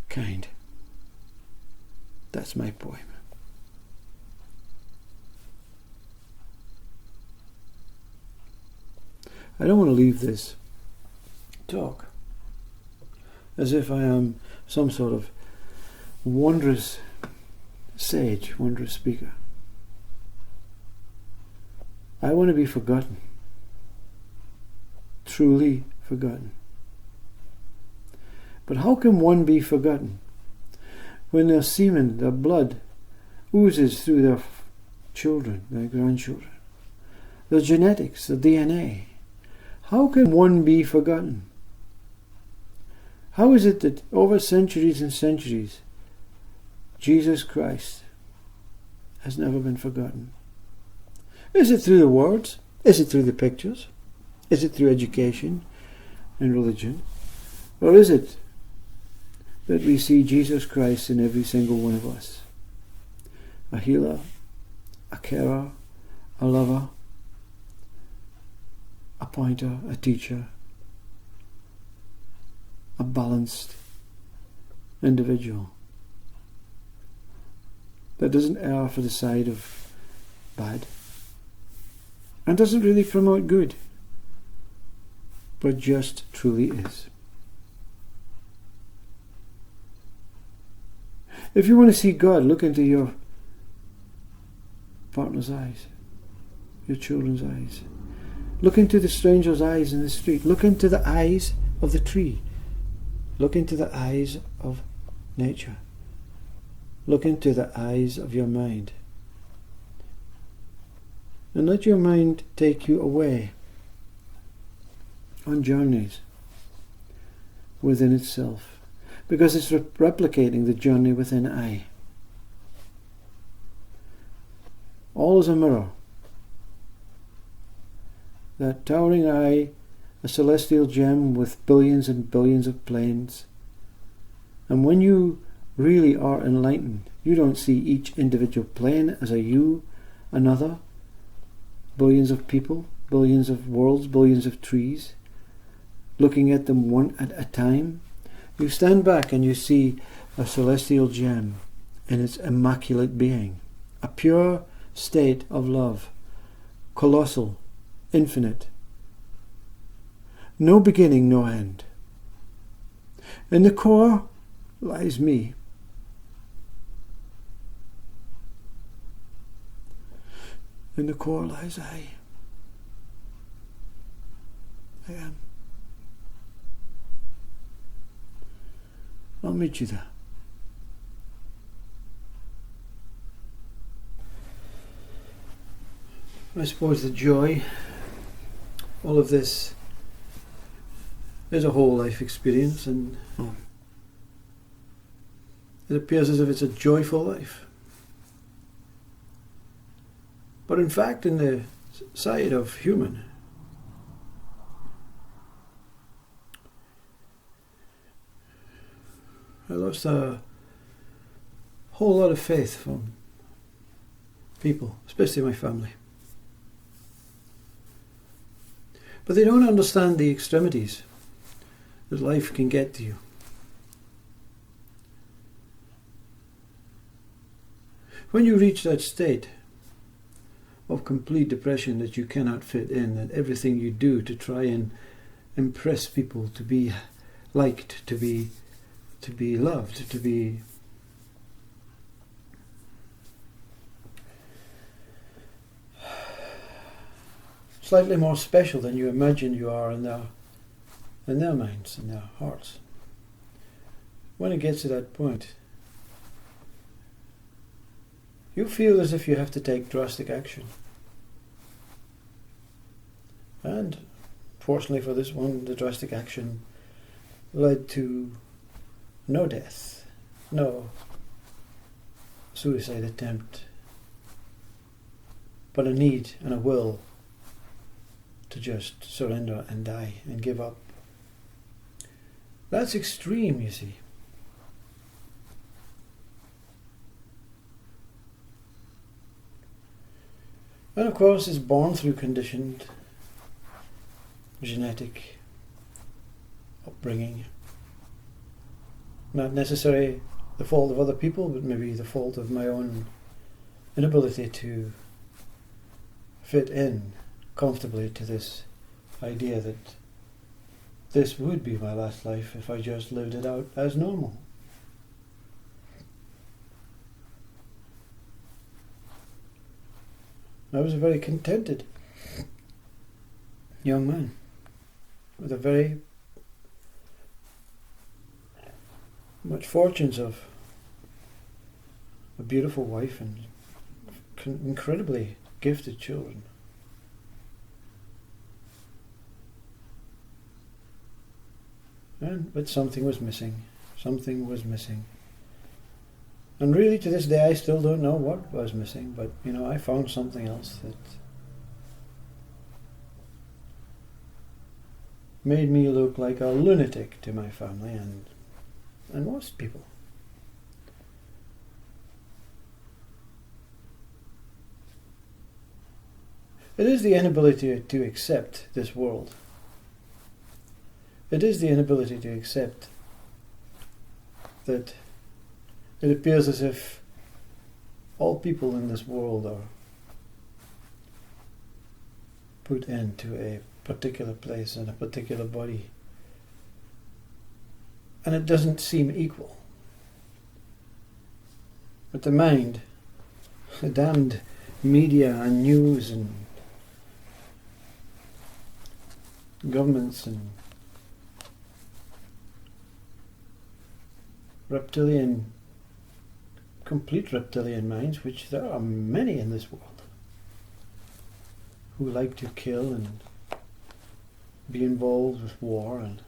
kind. That's my poem. I don't want to leave this talk as if I am some sort of wondrous sage, wondrous speaker. I want to be forgotten, truly forgotten. But how can one be forgotten when their semen, their blood, oozes through their children, their grandchildren, their genetics, their DNA? How can one be forgotten? How is it that over centuries and centuries, Jesus Christ has never been forgotten? Is it through the words? Is it through the pictures? Is it through education and religion? Or is it that we see Jesus Christ in every single one of us? A healer, a carer, a lover, a pointer, a teacher, a balanced individual that doesn't err for the side of bad and doesn't really promote good, but just truly is. If you want to see God, look into your partner's eyes, your children's eyes. Look into the stranger's eyes in the street. Look into the eyes of the tree. Look into the eyes of nature. Look into the eyes of your mind. And let your mind take you away on journeys within itself, because it's replicating the journey within I. All is a mirror. That towering eye, a celestial gem with billions and billions of planes. And when you really are enlightened, you don't see each individual plane as a you, another, billions of people, billions of worlds, billions of trees, looking at them one at a time. You stand back and you see a celestial gem in its immaculate being, a pure state of love, colossal, infinite, no beginning, no end. In the core lies me, In the core lies I. I am. I'll meet you there. I suppose the joy, all of this, is a whole life experience, and it appears as if it's a joyful life. But in fact, in the side of human, I lost a whole lot of faith from people, especially my family. But they don't understand the extremities that life can get to you. When you reach that state of complete depression that you cannot fit in, that everything you do to try and impress people, to be liked, to be loved, to be slightly more special than you imagine you are in their minds, in their hearts. When it gets to that point, you feel as if you have to take drastic action. And fortunately for this one, the drastic action led to no death, no suicide attempt, but a need and a will to just surrender and die and give up. That's extreme, you see. And of course it's born through conditioned genetic upbringing. Not necessarily the fault of other people, but maybe the fault of my own inability to fit in comfortably to this idea that this would be my last life if I just lived it out as normal. I was a very contented young man with a very much fortunes of a beautiful wife and incredibly gifted children. But something was missing. Something was missing. And really to this day I still don't know what was missing, but I found something else that made me look like a lunatic to my family and most people. It is the inability to accept this world. It is the inability to accept that it appears as if all people in this world are put into a particular place and a particular body, and it doesn't seem equal. But the mind, the damned media and news and governments and complete reptilian minds, which there are many in this world, who like to kill and be involved with war, and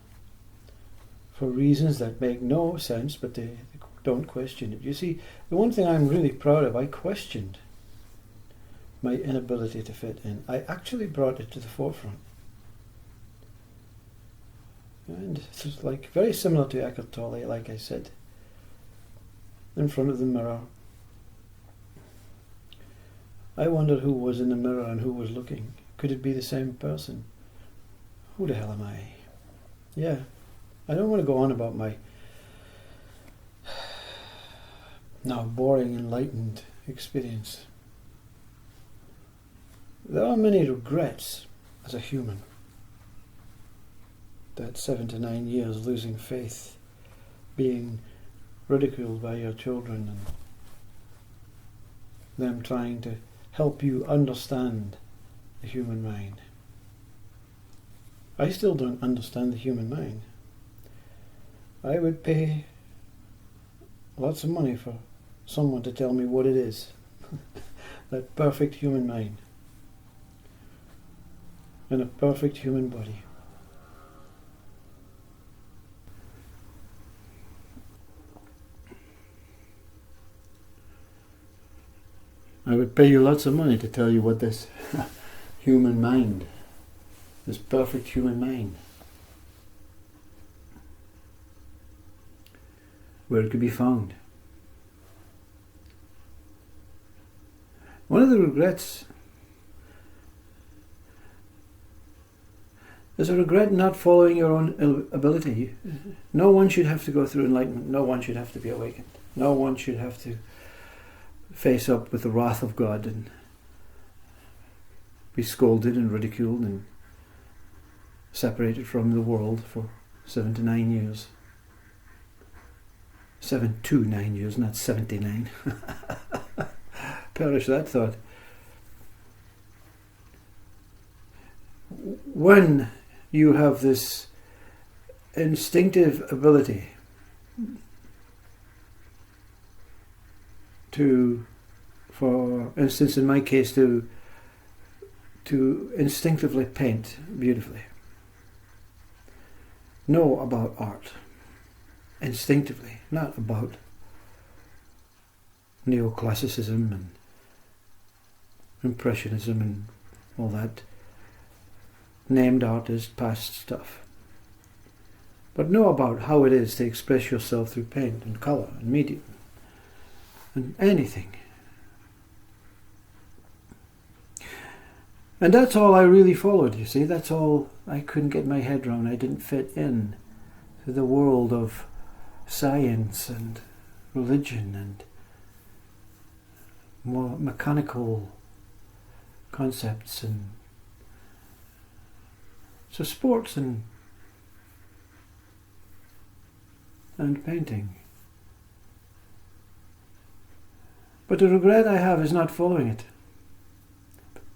for reasons that make no sense, but they don't question it. You see, the one thing I'm really proud of, I questioned my inability to fit in. I actually brought it to the forefront. And it's like very similar to Eckhart Tolle, like I said, in front of the mirror. I wondered who was in the mirror and who was looking. Could it be the same person? Who the hell am I? Yeah, I don't want to go on about my now boring enlightened experience. There are many regrets as a human. That 7 to 9 years losing faith, being ridiculed by your children, and them trying to help you understand the human mind. I still don't understand the human mind. I would pay lots of money for someone to tell me what it is. That perfect human mind. And a perfect human body. I would pay you lots of money to tell you what this human mind, this perfect human mind, where it could be found. One of the regrets is a regret not following your own ability. No one should have to go through enlightenment. No one should have to be awakened. No one should have to face up with the wrath of God and be scolded and ridiculed and separated from the world for 7 to 9 years. 7 to 9 years, not 79. Perish that thought. When you have this instinctive ability to, for instance in my case, to instinctively paint beautifully, know about art, instinctively, not about neoclassicism and impressionism and all that named artist past stuff, but know about how it is to express yourself through paint and colour and medium and anything. And that's all I really followed, you see. That's all I couldn't get my head around. I didn't fit in to the world of science and religion and more mechanical concepts, and so sports and painting. But the regret I have is not following it.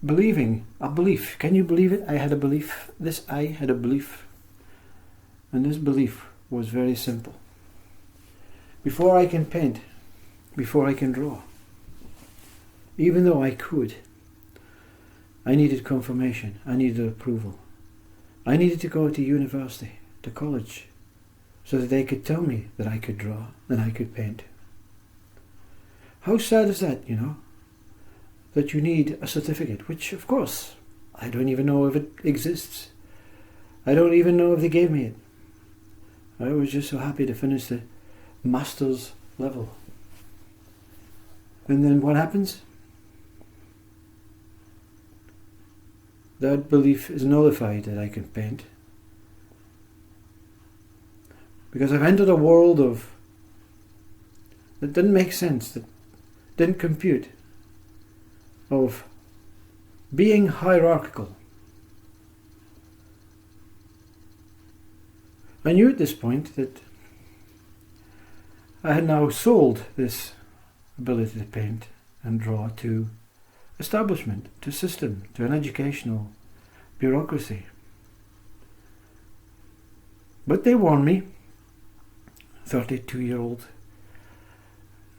Believing, a belief. Can you believe it? I had a belief. I had a belief. And this belief was very simple. Before I can paint, before I can draw, even though I could, I needed confirmation. I needed approval. I needed to go to university, to college, so that they could tell me that I could draw and I could paint. How sad is that, you know? That you need a certificate, which of course, I don't even know if it exists. I don't even know if they gave me it. I was just so happy to finish the master's level. And then what happens? That belief is nullified that I can paint. Because I've entered a world that didn't make sense, that didn't compute, of being hierarchical. I knew at this point that I had now sold this ability to paint and draw to establishment, to system, to an educational bureaucracy. But they warned me, 32-year-old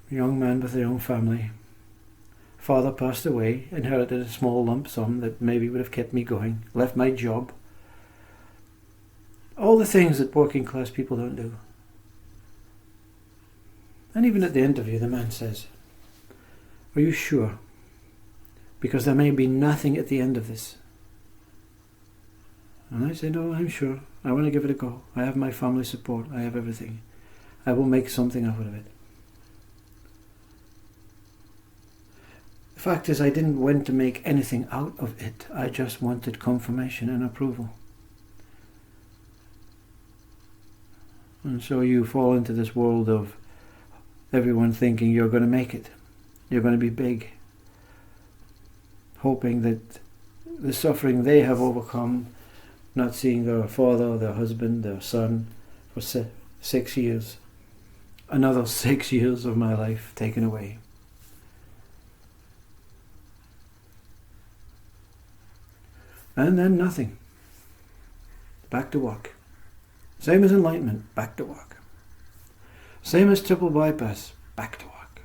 young man with a young family. Father passed away, inherited a small lump sum that maybe would have kept me going, left my job. All the things that working class people don't do. And even at the interview, the man says, "Are you sure? Because there may be nothing at the end of this." And I said, "No, I'm sure. I want to give it a go. I have my family support. I have everything. I will make something out of it." The fact is, I didn't want to make anything out of it. I just wanted confirmation and approval. And so you fall into this world of everyone thinking you're going to make it. You're going to be big. Hoping that the suffering they have overcome, not seeing their father, their husband, their son for 6 years. Another 6 years of my life taken away. and then nothing. Back to work. Same as enlightenment, back to work. Same as triple bypass, back to work.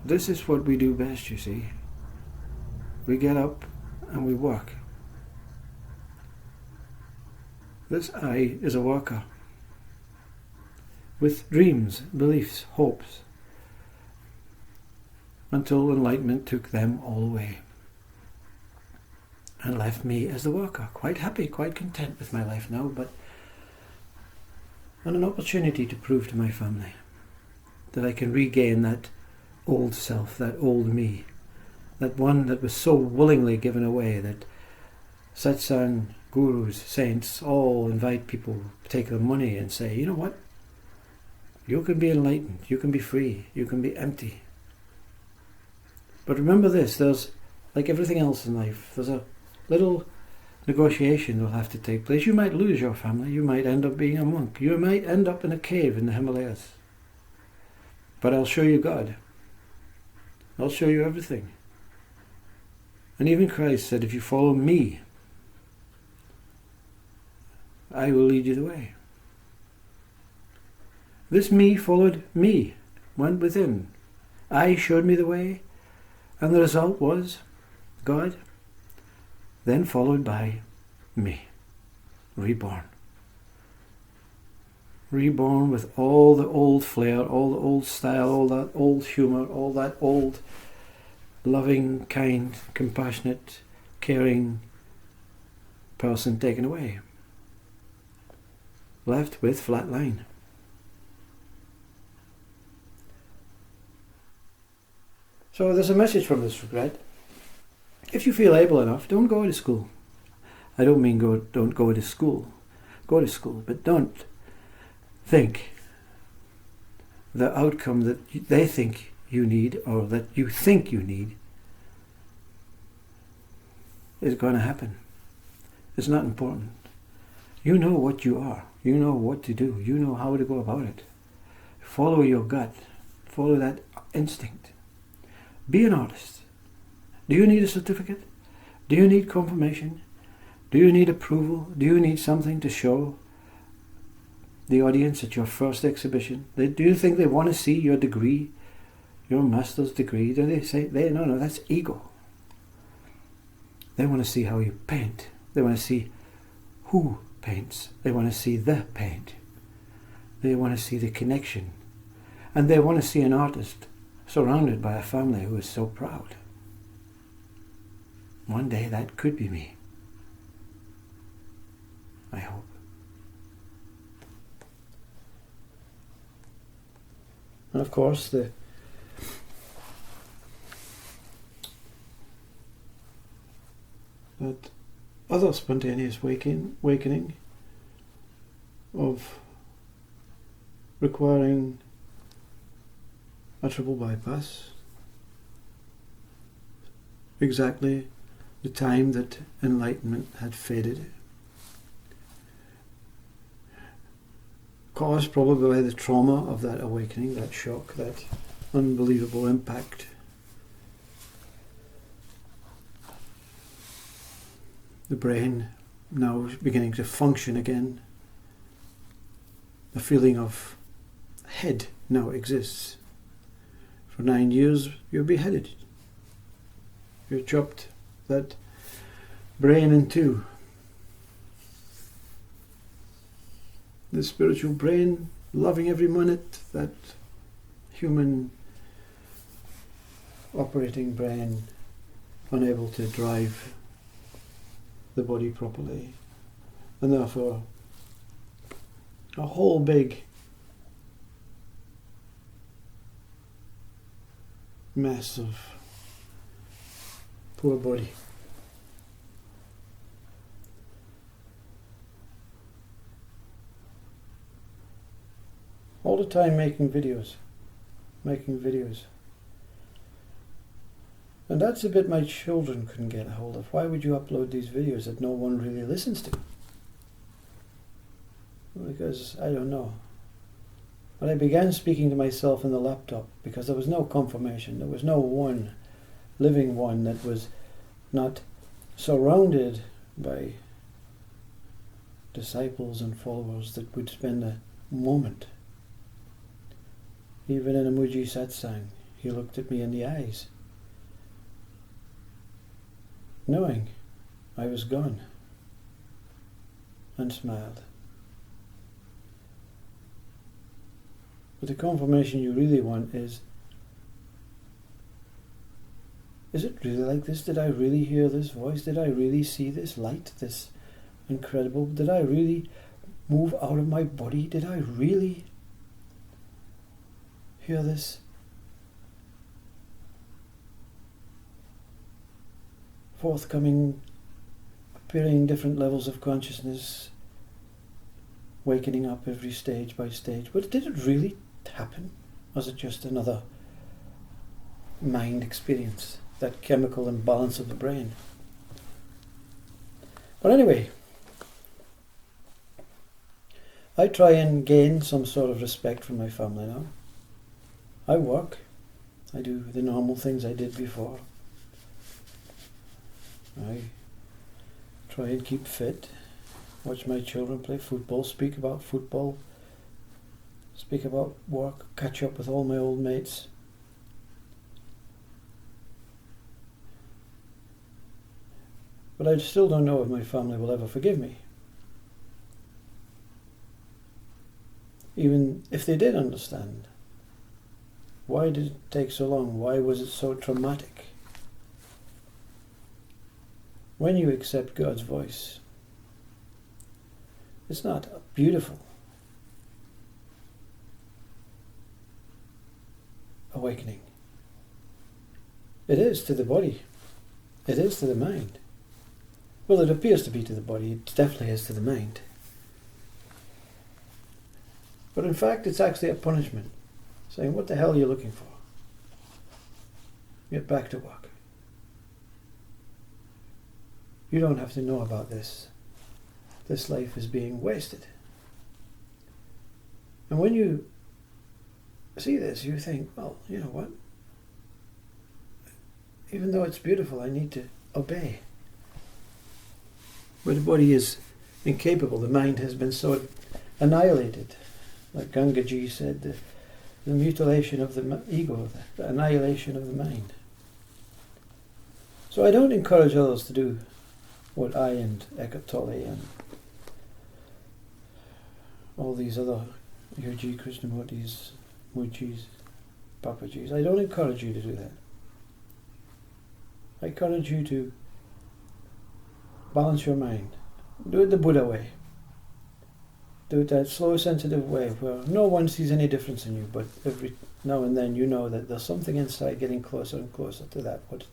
This is what we do best, you see. We get up and we work. This I is a worker with dreams, beliefs, hopes, until enlightenment took them all away and left me as the worker, quite happy, quite content with my life now, but and an opportunity to prove to my family that I can regain that old self, that old me, that one that was so willingly given away, that satsang, gurus, saints all invite people to take their money and say, you know what, you can be enlightened, you can be free, you can be empty. But remember this, there's, like everything else in life, there's a little negotiation will have to take place. You might lose your family, you might end up being a monk, you might end up in a cave in the Himalayas. But I'll show you God. I'll show you everything. And even Christ said, if you follow me, I will lead you the way. This me followed me, went within. I showed me the way, and the result was God, then followed by me, reborn. Reborn with all the old flair, all the old style, all that old humour, all that old loving, kind, compassionate, caring person taken away. Left with flat line. So there's a message from this regret. If you feel able enough, don't go to school. I don't mean don't go to school. Go to school, but don't think the outcome that they think you need, or that you think you need, is going to happen. It's not important. You know what you are. You know what to do. You know how to go about it. Follow your gut. Follow that instinct. Be an artist. Do you need a certificate? Do you need confirmation? Do you need approval? Do you need something to show the audience at your first exhibition? Do you think they want to see your degree, your master's degree? Do they say, no, that's ego. They want to see how you paint. They want to see who paints. They want to see the paint. They want to see the connection. And they want to see an artist surrounded by a family who is so proud. One day that could be me. I hope. And of course, that other spontaneous awakening of requiring a triple bypass, exactly the time that enlightenment had faded, caused probably by the trauma of that awakening, that shock, that unbelievable impact. The brain now beginning to function again. The feeling of head now exists. For 9 years you're beheaded. You're chopped that brain in two. The spiritual brain loving every minute, that human operating brain unable to drive the body properly, and therefore a whole big mess of poor body. All the time making videos. And that's a bit my children couldn't get a hold of. Why would you upload these videos that no one really listens to? Because, I don't know. But I began speaking to myself in the laptop because there was no confirmation. There was no one living one that was not surrounded by disciples and followers that would spend a moment. Even in a Muji satsang, he looked at me in the eyes, knowing I was gone, and smiled. But the confirmation you really want is it really like this? Did I really hear this voice? Did I really see this light, this incredible? Did I really move out of my body? Did I really hear this forthcoming, appearing different levels of consciousness, wakening up every stage by stage? But did it really happen? Was it just another mind experience, that chemical imbalance of the brain? But anyway, I try and gain some sort of respect from my family now. I work. I do the normal things I did before. I try and keep fit, watch my children play football, speak about football, speak about work, catch up with all my old mates. But I still don't know if my family will ever forgive me. Even if they did understand, why did it take so long? Why was it so traumatic? When you accept God's voice, it's not beautiful awakening. It is to the body. It is to the mind. Well, it appears to be to the body. It definitely is to the mind. But in fact, it's actually a punishment, saying, what the hell are you looking for? Get back to work. You don't have to know about this. This life is being wasted. And when you see this, you think, well, you know what? Even though it's beautiful, I need to obey. Where the body is incapable, the mind has been so annihilated. Like Gangaji said, the mutilation of the ego, the annihilation of the mind. So I don't encourage others to do what I and Eckhart Tolle and all these other Yogi Krishnamurtis, Mujis, Papajis. I don't encourage you to do that. I encourage you to balance your mind. Do it the Buddha way. Do it that slow, sensitive way where no one sees any difference in you, but every now and then you know that there's something inside getting closer and closer to that. What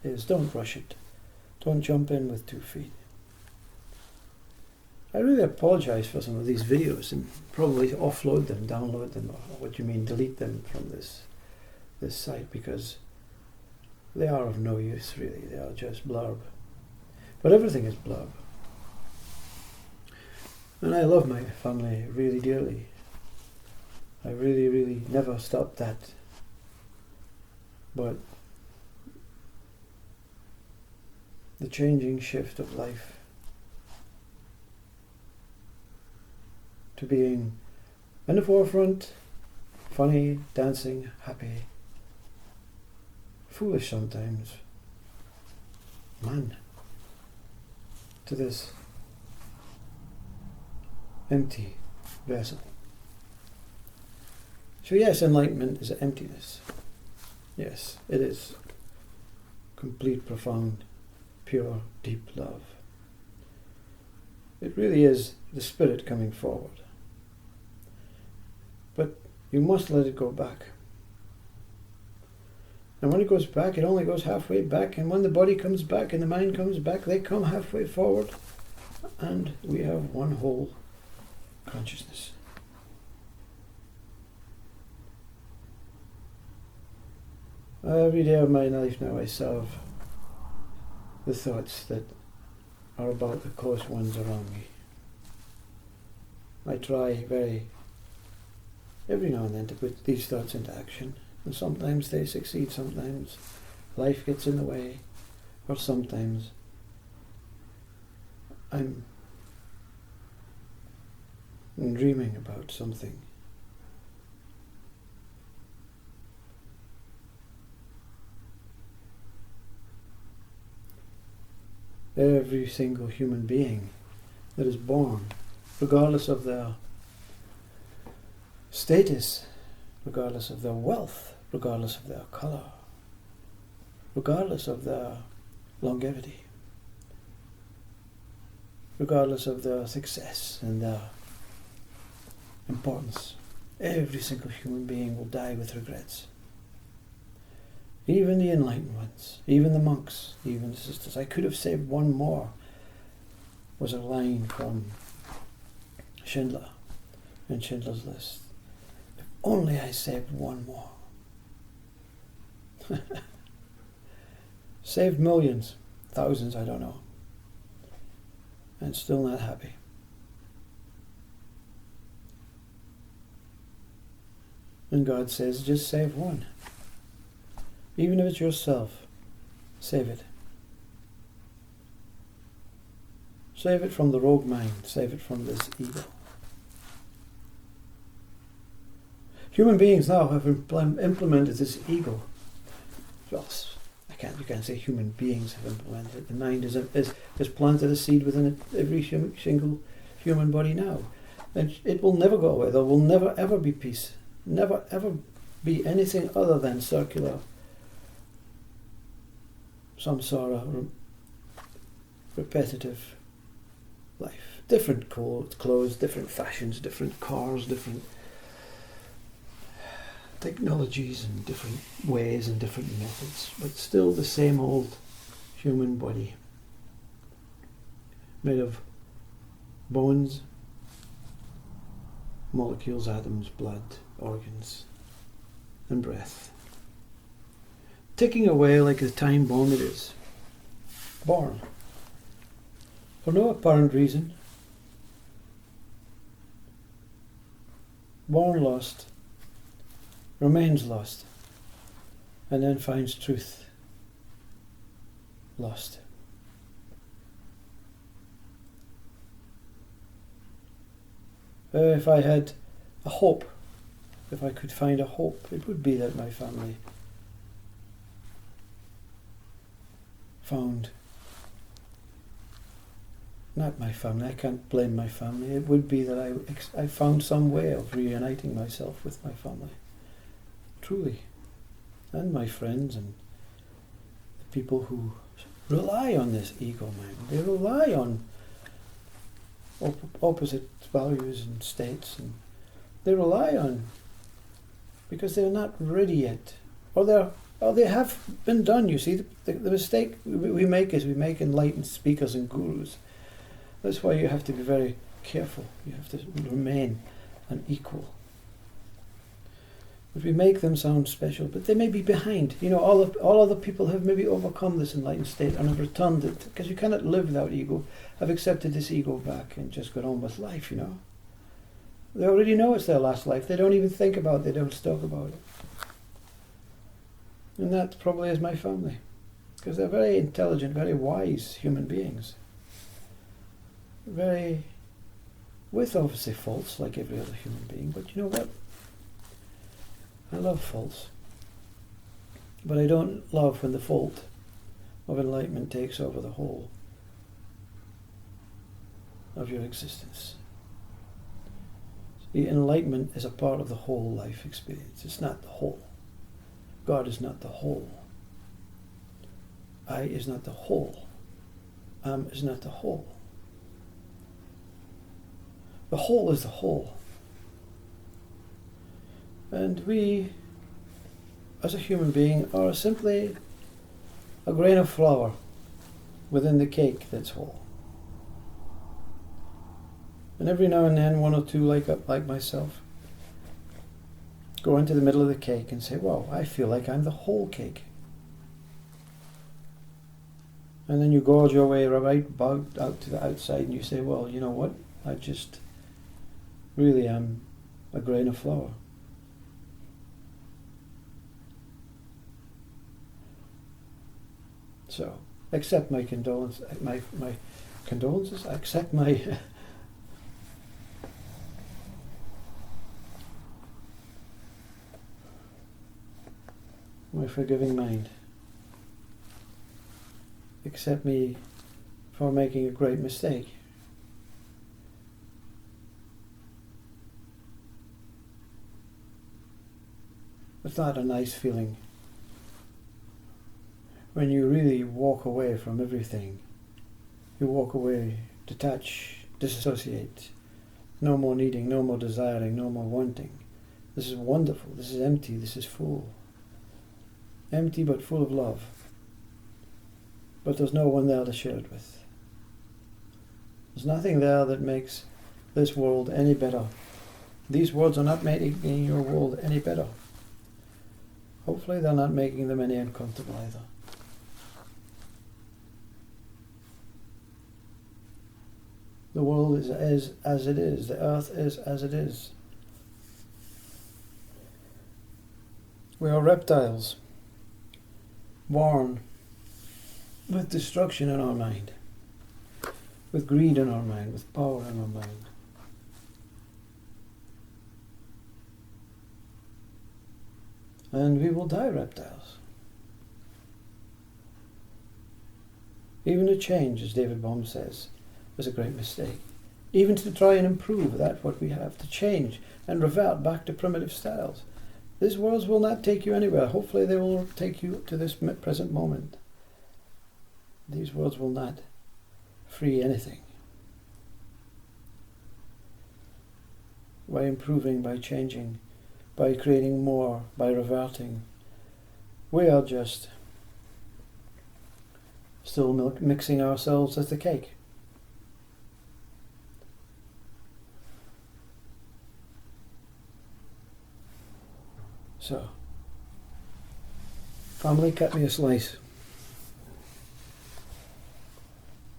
it is, don't rush it. Don't jump in with 2 feet. I really apologize for some of these videos and probably offload them, download them, or what you mean, delete them from this site, because they are of no use really. They are just blurb. But everything is blurb. And I love my family really dearly. I really, really never stopped that. But the changing shift of life to being in the forefront, funny, dancing, happy, foolish sometimes, man, to this empty vessel. So yes, enlightenment is emptiness. Yes, it is complete, profound, pure, deep love. It really is the spirit coming forward. But you must let it go back. And when it goes back, it only goes halfway back. And when the body comes back and the mind comes back, they come halfway forward. And we have one whole consciousness. Every day of my life now I serve the thoughts that are about the close ones around me. I try every now and then to put these thoughts into action, and sometimes they succeed, sometimes life gets in the way, or sometimes I'm dreaming about something. Every single human being that is born, regardless of their status, regardless of their wealth, regardless of their colour, regardless of their longevity, regardless of their success and their importance, every single human being will die with regrets. Even the enlightened ones, even the monks, even the sisters. I could have saved one more, was a line from Schindler in Schindler's List. If only I saved one more. Saved millions, thousands, I don't know, and still not happy. And God says, just save one. Even if it's yourself, save it. Save it from the rogue mind. Save it from this ego. Human beings now have implemented this ego. Well, you can't say human beings have implemented it. The mind has planted a seed within every single human body now. And it will never go away. There will never ever be peace. Never ever be anything other than circular samsara, repetitive life. Different clothes, different fashions, different cars, different technologies and different ways and different methods, but still the same old human body made of bones, molecules, atoms, blood, organs and breath, ticking away like a time bomb it is, born for no apparent reason, born lost, remains lost, and then finds truth lost. If I had a hope, if I could find a hope, it would be that my family found, not my family, I can't blame my family, it would be that I found some way of reuniting myself with my family. Truly. And my friends and the people who rely on this ego mind. They rely on opposite values and states, and they rely on, because they're not ready yet, or they have been done. You see, the mistake we make is we make enlightened speakers and gurus. That's why you have to be very careful. You have to remain an equal. But we make them sound special, but they may be behind. You know, all other people have maybe overcome this enlightened state and have returned it, because you cannot live without ego, have accepted this ego back and just got on with life, you know. They already know it's their last life. They don't even think about it. They don't talk about it. And that probably is my family, because they're very intelligent, very wise human beings. Very, with obviously faults like every other human being, but you know what? I love faults, but I don't love when the fault of enlightenment takes over the whole of your existence. The enlightenment is a part of the whole life experience. It's not the whole. God is not the whole. I is not the whole. Is not the whole. The whole is the whole. And we, as a human being, are simply a grain of flour within the cake that's whole. And every now and then, one or two like myself go into the middle of the cake and say, "Wow, I feel like I'm the whole cake." And then you gorge your way right out to the outside and you say, "Well, you know what? I just really am a grain of flour." So, accept my condolences, accept my my forgiving mind. Accept me for making a great mistake. It's not a nice feeling when you really walk away from everything. You walk away, detach, disassociate. No more needing, no more desiring, no more wanting. This is wonderful, this is empty, this is full. Empty but full of love. But there's no one there to share it with. There's nothing there that makes this world any better. These words are not making your world any better. Hopefully they're not making them any uncomfortable either. The world is as it is. The earth is as it is. We are reptiles, born with destruction in our mind, with greed in our mind, with power in our mind. And we will die reptiles. Even to change, as David Bohm says, was a great mistake. Even to try and improve that what we have, to change and revert back to primitive styles. These words will not take you anywhere. Hopefully they will take you to this present moment. These words will not free anything. By improving, by changing, by creating more, by reverting, we are just still mixing ourselves as the cake. So, family, cut me a slice.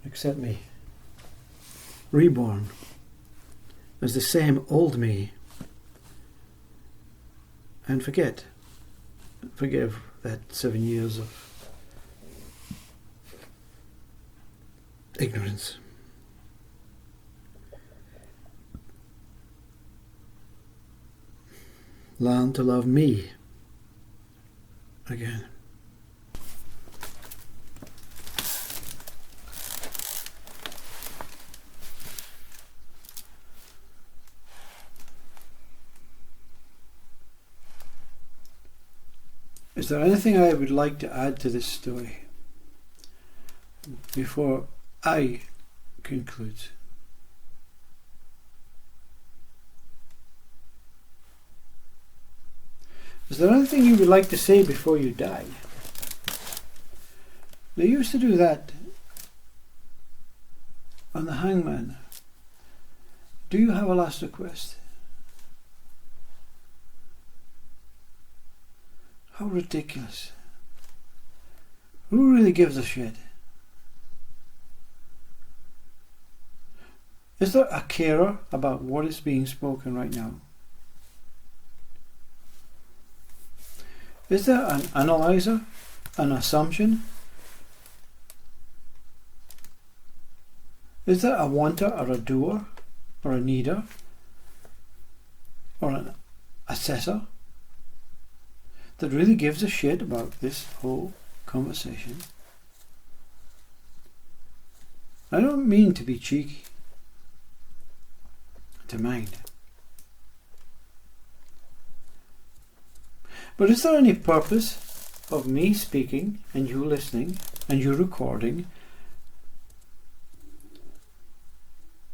Accept me. Reborn as the same old me. And forgive that 7 years of ignorance. Learn to love me again. Is there anything I would like to add to this story before I conclude? Is there anything you would like to say before you die? They used to do that on the hangman. Do you have a last request? How ridiculous. Who really gives a shit? Is there a carer about what is being spoken right now? Is there an analyzer, an assumption? Is there a wanter or a doer or a needer or an assessor that really gives a shit about this whole conversation? I don't mean to be cheeky, to mind. But is there any purpose of me speaking and you listening and you recording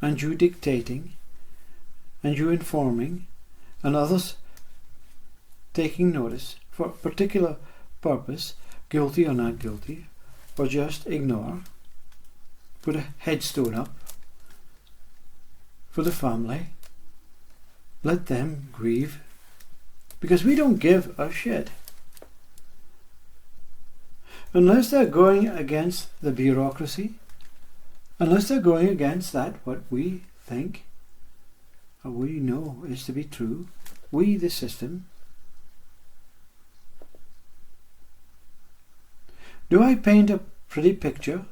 and you dictating and you informing and others taking notice for a particular purpose, guilty or not guilty, or just ignore, put a headstone up for the family, let them grieve, because we don't give a shit. Unless they're going against the bureaucracy, unless they're going against that what we think or we know is to be true, we the system. Do I paint a pretty picture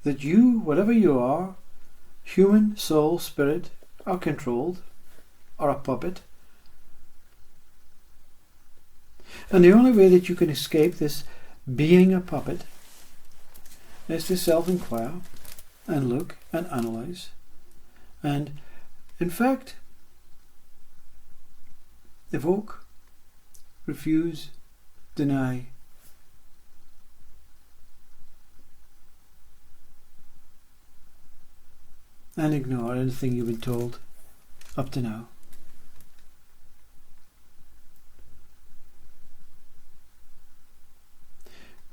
that you, whatever you are, human, soul, spirit, are controlled, are a puppet. And the only way that you can escape this being a puppet is to self-inquire and look and analyze and, in fact, evoke, refuse, deny, and ignore anything you've been told up to now.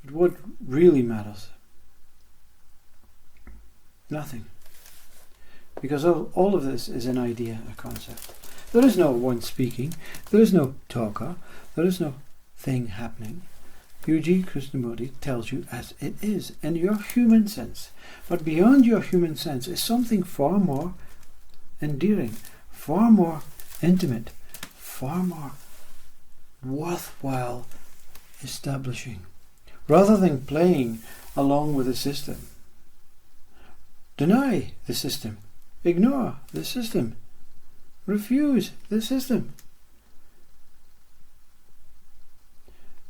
But what really matters? Nothing. Because all of this is an idea, a concept. There is no one speaking, there is no talker, there is no thing happening. Eugene Krishnamurti tells you as it is, in your human sense. But beyond your human sense is something far more endearing, far more intimate, far more worthwhile establishing, rather than playing along with the system. Deny the system, ignore the system, refuse the system,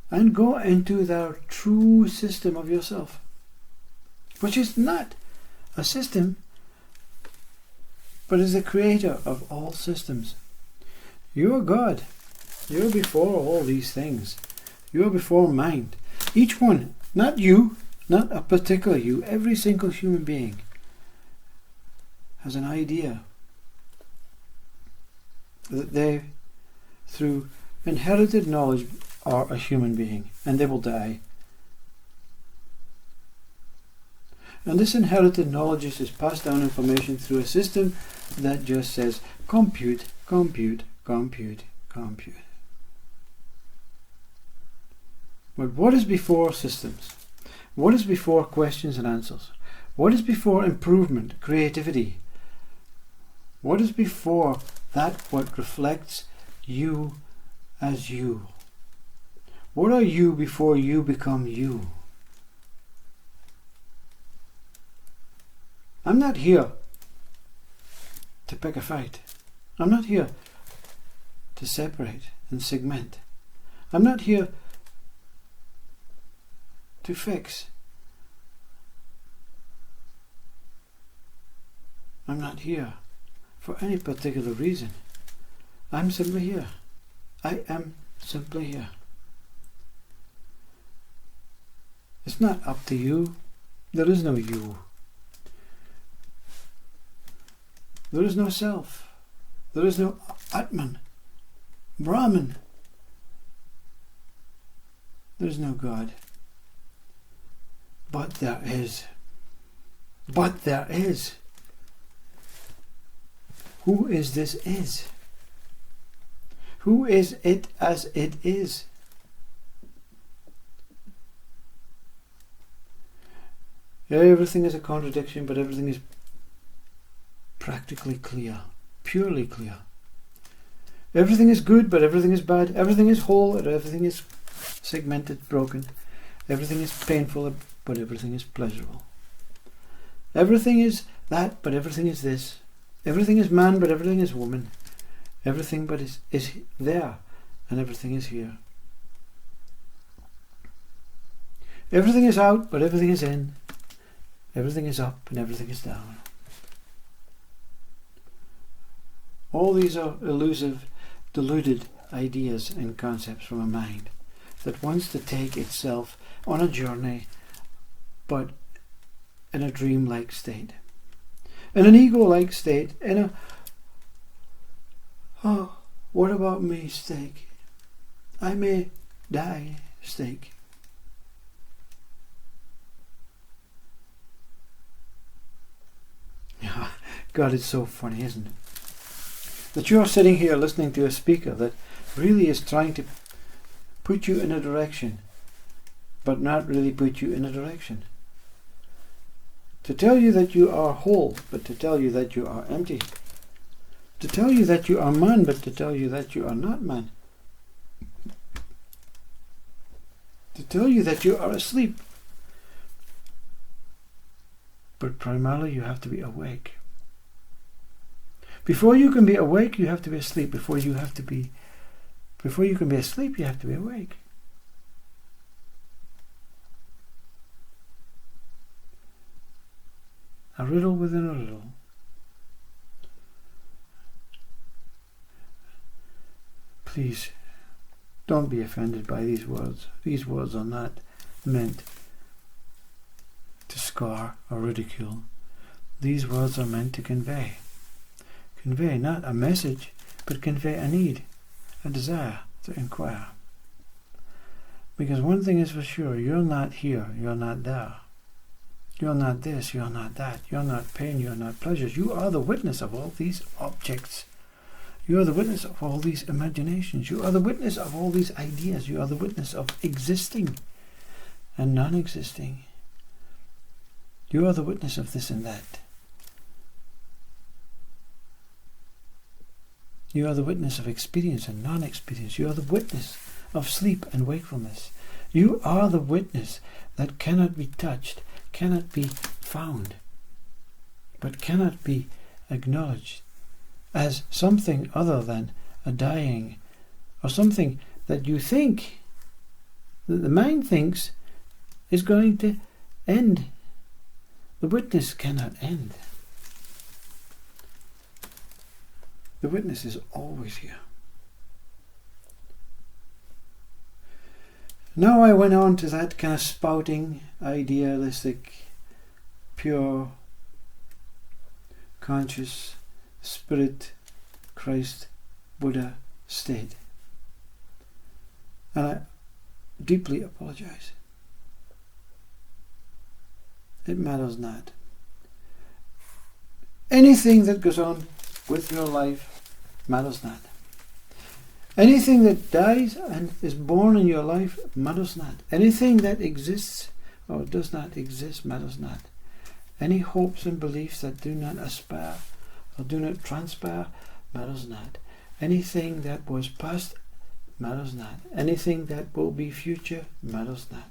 and go into the true system of yourself, which is not a system, but is the creator of all systems. You are God. You are before all these things. You are before mind. Each one, not you, not a particular you, every single human being has an idea that they, through inherited knowledge, are a human being, and they will die. And this inherited knowledge is passed down information through a system that just says compute, compute, compute, compute. But what is before systems? What is before questions and answers? What is before improvement, creativity? What is before that what reflects you as you? What are you before you become you? I'm not here to pick a fight. I'm not here to separate and segment. I'm not here to fix. I'm not here for any particular reason. I'm simply here. I am simply here. It's not up to you. There is no you. There is no self. There is no Atman, Brahman. There is no God. But there is. But there is. Who is this is? Who is it as it is? Everything is a contradiction, but everything is practically clear, purely clear. Everything is good, but everything is bad. Everything is whole, and everything is segmented, broken. Everything is painful, but everything is pleasurable. Everything is that, but everything is this. Everything is man, but everything is woman. Everything but is there, and everything is here. Everything is out, but everything is in. Everything is up, and everything is down. All these are elusive, deluded ideas and concepts from a mind that wants to take itself on a journey, but in a dream-like state, in an ego-like state, in a "oh, what about me" state. I may die state. God, it's so funny, isn't it? That you're sitting here listening to a speaker that really is trying to put you in a direction, but not really put you in a direction. To tell you that you are whole, but to tell you that you are empty. To tell you that you are man, but to tell you that you are not man. tell you that you are asleep. But primarily you have to be awake. Before you can be awake, you have to be asleep. Before you can be asleep, you have to be awake. A riddle within a riddle. Please, don't be offended by these words. These words are not meant to scar or ridicule. These words are meant to convey. Convey not a message, but convey a need, a desire to inquire. Because one thing is for sure, you're not here, you're not there. You're not this, you're not that. You're not pain, you're not pleasures. You are the witness of all these objects. You are the witness of all these imaginations. You are the witness of all these ideas. You are the witness of existing and non-existing. You are the witness of this and that. You are the witness of experience and non-experience. You are the witness of sleep and wakefulness. You are the witness that cannot be touched, cannot be found, but cannot be acknowledged as something other than a dying, or something that you think, that the mind thinks is going to end. The witness cannot end. The witness is always here. Now I went on to that kind of spouting, idealistic, pure, conscious, Spirit, Christ, Buddha state. And I deeply apologize. It matters not. Anything that goes on with your life matters not. Anything that dies and is born in your life matters not. Anything that exists or does not exist matters not. Any hopes and beliefs that do not aspire or do not transpire matters not. Anything that was past matters not. Anything that will be future matters not.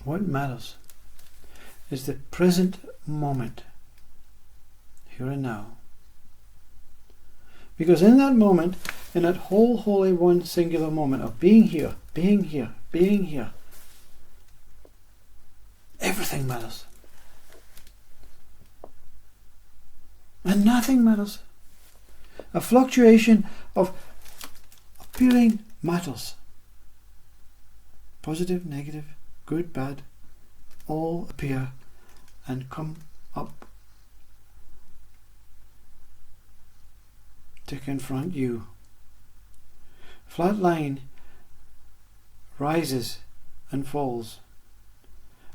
What matters is the present moment, here and now. Because in that moment, in that whole holy one singular moment of being here, being here, being here, everything matters. And nothing matters. A fluctuation of appearing matters. Positive, negative, good, bad, all appear and come up to confront you. Flat line rises and falls.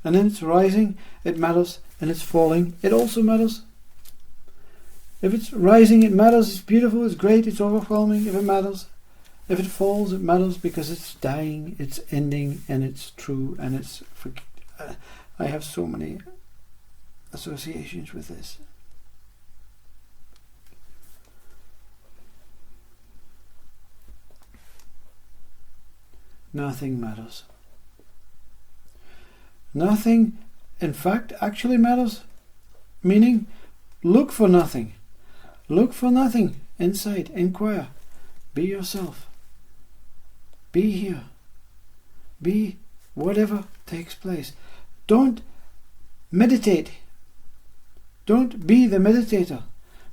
And in its rising, it matters, and its falling, it also matters. If it's rising, it matters, it's beautiful, it's great, it's overwhelming, if it matters. If it falls, it matters because it's dying, it's ending, and it's true, and it's... I have so many associations with this. Nothing matters. Nothing, in fact, actually matters. Meaning, look for nothing. Look for nothing inside. Inquire. Be yourself. Be here. Be whatever takes place. Don't meditate. Don't be the meditator.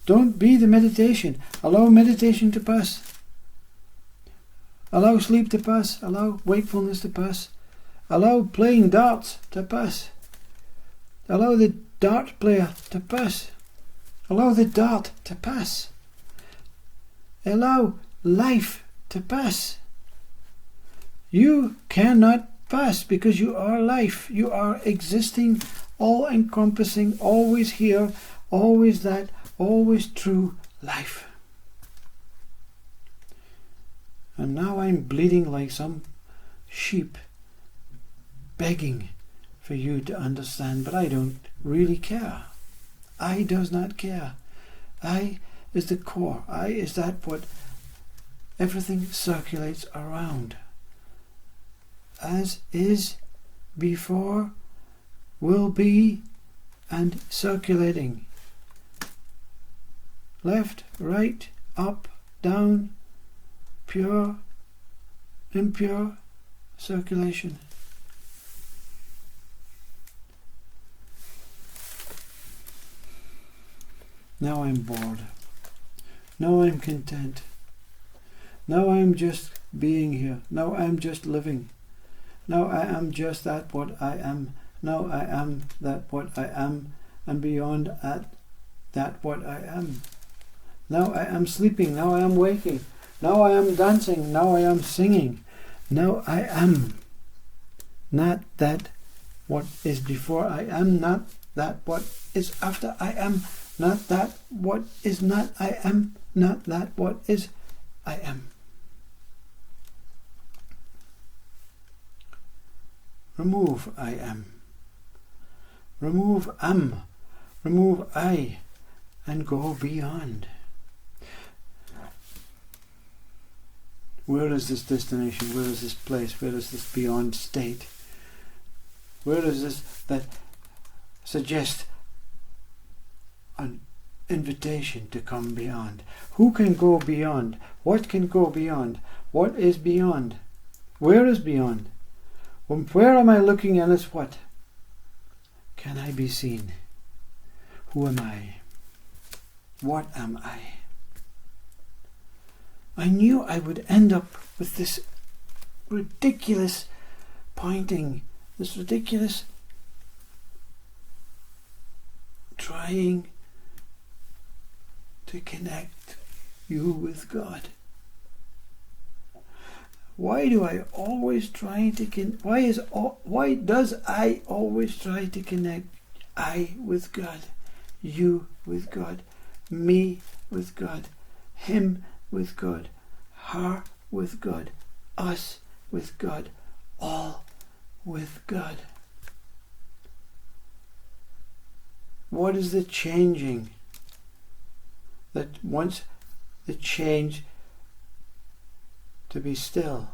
Don't be the meditation. Allow meditation to pass. Allow sleep to pass. Allow wakefulness to pass. Allow playing darts to pass. Allow the dart player to pass. Allow the dart to pass. Allow life to pass. You cannot pass because you are life. You are existing, all-encompassing, always here, always that, always true life. And now I'm bleeding like some sheep, begging for you to understand, but I don't really care. I does not care. I is the core. I is that what everything circulates around. as is, before, will be, and circulating. Left, right, up, down, pure, impure, circulation. Now I'm bored. Now I'm content. Now I'm just being here. Now I'm just living. Now I am just that what I am. Now I am that what I am, and beyond at that what I am. Now I am sleeping. Now I am waking. Now I am dancing. Now I am singing. Now I am not that what is before I am, not that what is after I am, not that what is not I am, not that what is I am. Remove I am. Remove am. Remove I, and go beyond. Where is this destination? Where is this place? Where is this beyond state? Where is this that suggests an invitation to come beyond? Who can go beyond? What can go beyond? What is beyond? Where is beyond? Where am I looking, and it's what? Can I be seen? Who am I? What am I? I knew I would end up with this ridiculous pointing, this ridiculous trying to connect you with God. Why do I always try to why does I always try to connect I with God, you with God, me with God, him with God, her with God, us with God, all with God? What is the changing that wants the change to be still,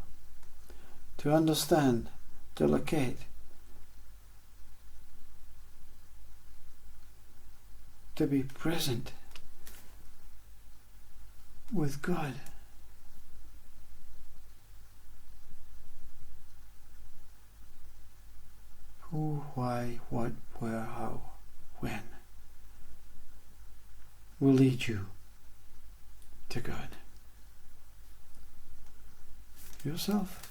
to understand, to locate, to be present with God? Who, why, what, where, how, when will lead you to God. Yourself.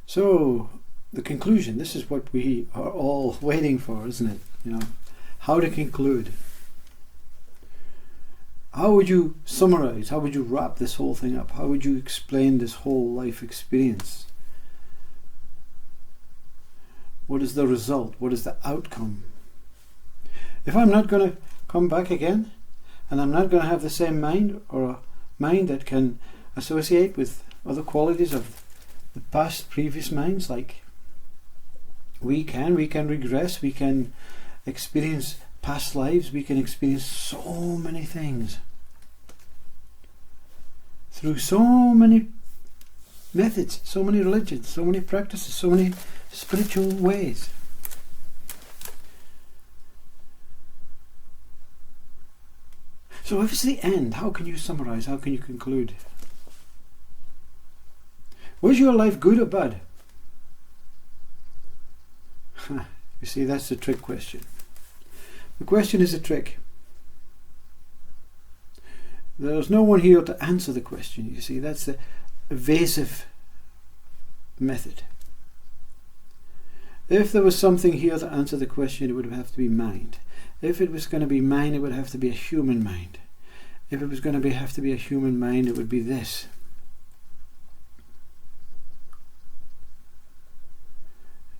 So, the conclusion, this is what we are all waiting for, isn't it? How to conclude. How would you summarize? How would you wrap this whole thing up? How would you explain this whole life experience? What is the result? What is the outcome? If I'm not going to come back again, and I'm not going to have the same mind, or a mind that can associate with other qualities of the past, previous minds, like we can regress, we can experience past lives, we can experience so many things through so many methods, so many religions, so many practices, so many spiritual ways. So if it's the end, how can you summarize? How can you conclude? Was your life good or bad? You see, that's the trick question. The question is a trick. There's no one here to answer the question, you see. That's the evasive method. If there was something here to answer the question, it would have to be mind. If it was going to be mind, it would have to be a human mind. If it was going to have to be a human mind, it would be this.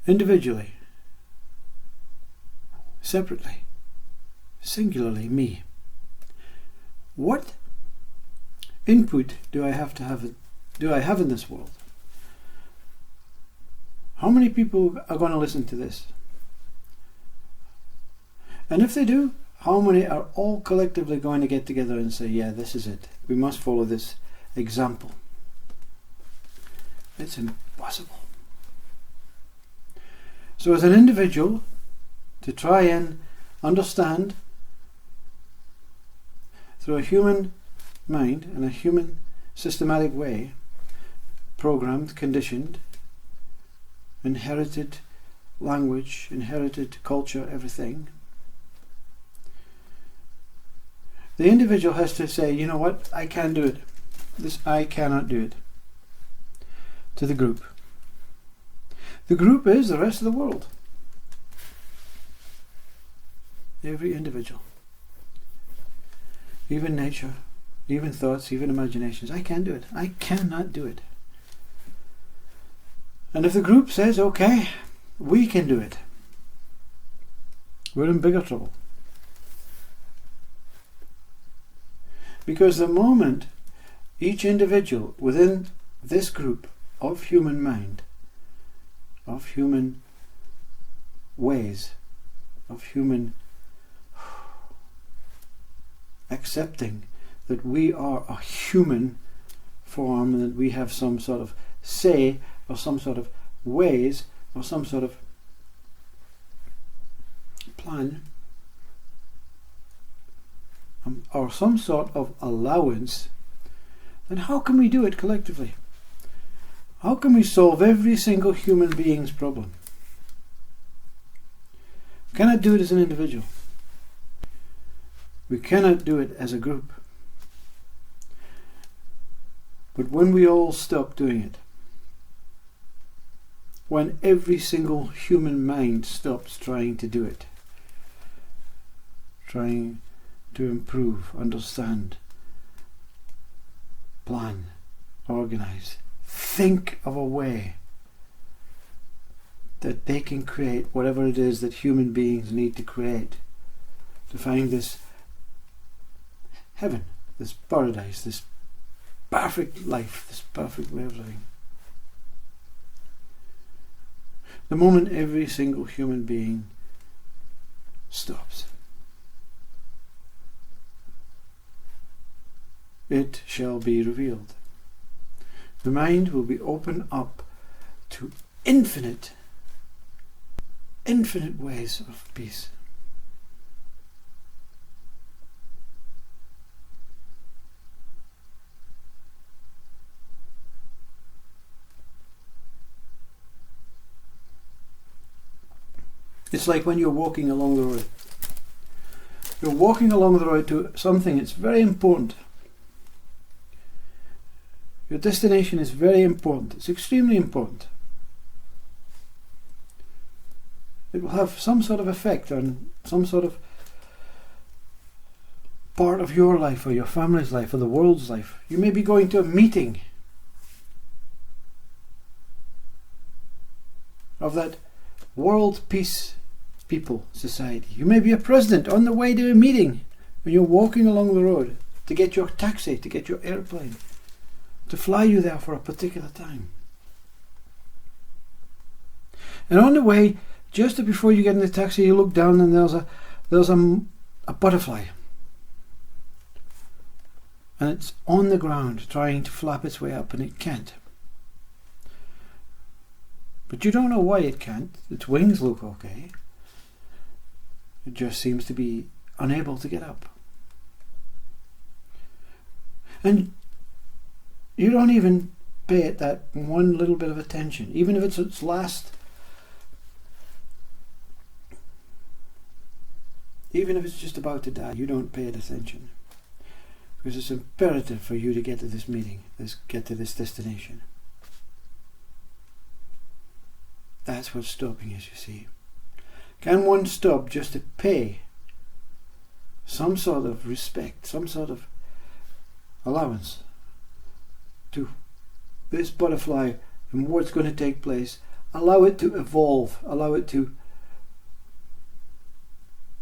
Individually, separately, singularly, me. What input do I have in this world? How many people are going to listen to this? And if they do, How many are all collectively going to get together and say, yeah, this is it. We must follow this example. It's impossible. So as an individual, to try and understand through a human mind and a human systematic way, programmed, conditioned, inherited language, inherited culture, everything, the individual has to say, you know what, I can do it. This I cannot do it. To the group. The group is the rest of the world. Every individual. Even nature, even thoughts, even imaginations. I can do it. I cannot do it. And if the group says, okay, we can do it, we're in bigger trouble. Because the moment each individual within this group of human mind, of human ways, of human accepting that we are a human form and that we have some sort of say or some sort of ways or some sort of plan or some sort of allowance, then how can we do it collectively? How can we solve every single human being's problem? We cannot do it as an individual. We cannot do it as a group. But when we all stop doing it, when every single human mind stops trying to do it, trying to improve, understand, plan, organize, think of a way that they can create whatever it is that human beings need to create to find this heaven, this paradise, this perfect life, this perfect way of living. The moment every single human being stops, it shall be revealed. The mind will be opened up to infinite ways of peace. It's like when you're walking along the road. You're walking along the road to something that's very important. Your destination is very important. It's extremely important. It will have some sort of effect on some sort of part of your life or your family's life or the world's life. You may be going to a meeting of that World Peace People Society. You may be a president on the way to a meeting when you're walking along the road to get your taxi, to get your airplane, to fly you there for a particular time. And on the way, just before you get in the taxi, you look down and there's a butterfly. And it's on the ground trying to flap its way up and it can't. But you don't know why it can't. Its wings look okay. It just seems to be unable to get up. And you don't even pay it that one little bit of attention, even if it's its last, even if it's just about to die, you don't pay it attention. Because it's imperative for you to get to this meeting, get to this destination. That's what's stopping us, you see. Can one stop just to pay some sort of respect, some sort of allowance to this butterfly and what's going to take place? Allow it to evolve, allow it to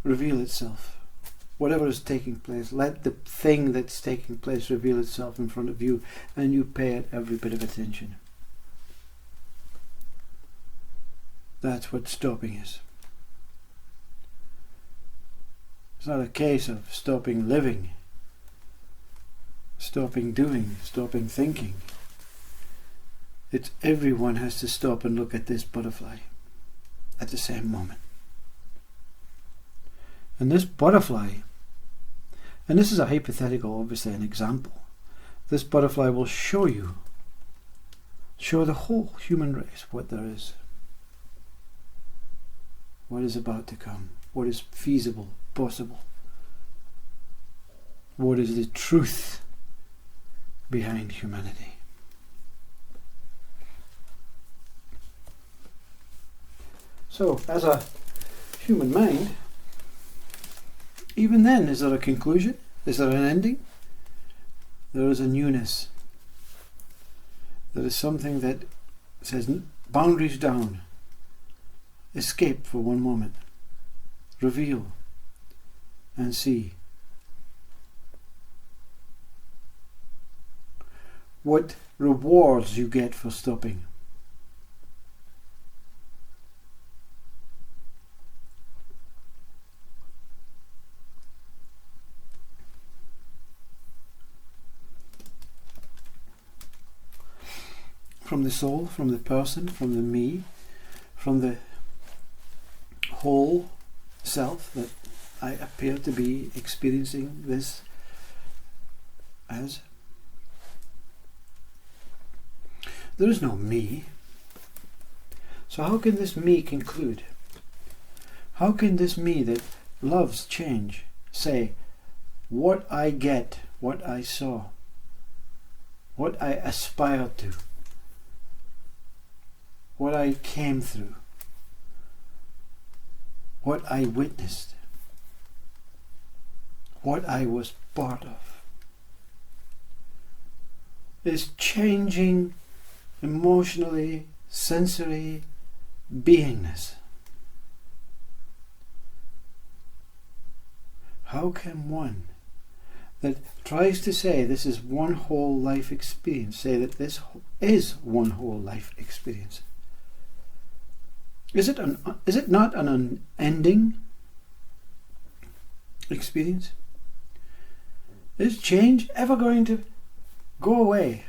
reveal itself. Whatever is taking place, let the thing that's taking place reveal itself in front of you, and you pay it every bit of attention. That's what's stopping us. It's not a case of stopping living, stopping doing, stopping thinking. It's everyone has to stop and look at this butterfly at the same moment. And this butterfly, and this is a hypothetical, obviously an example, this butterfly will show the whole human race what there is, what is about to come, what is feasible, possible, what is the truth behind humanity. So, as a human mind, even then, is there a conclusion? Is there an ending? There is a newness. There is something that says boundaries down, escape for one moment, reveal and see. What rewards you get for stopping. From the soul, from the person, from the me, from the whole self that I appear to be experiencing this as. There is no me. So how can this me conclude? How can this me that loves change say, what I get, what I saw, what I aspire to, what I came through, what I witnessed, what I was part of, is changing emotionally, sensory beingness. How can one that tries to say this is one whole life experience say that this is one whole life experience? Is it not an unending experience? Is change ever going to go away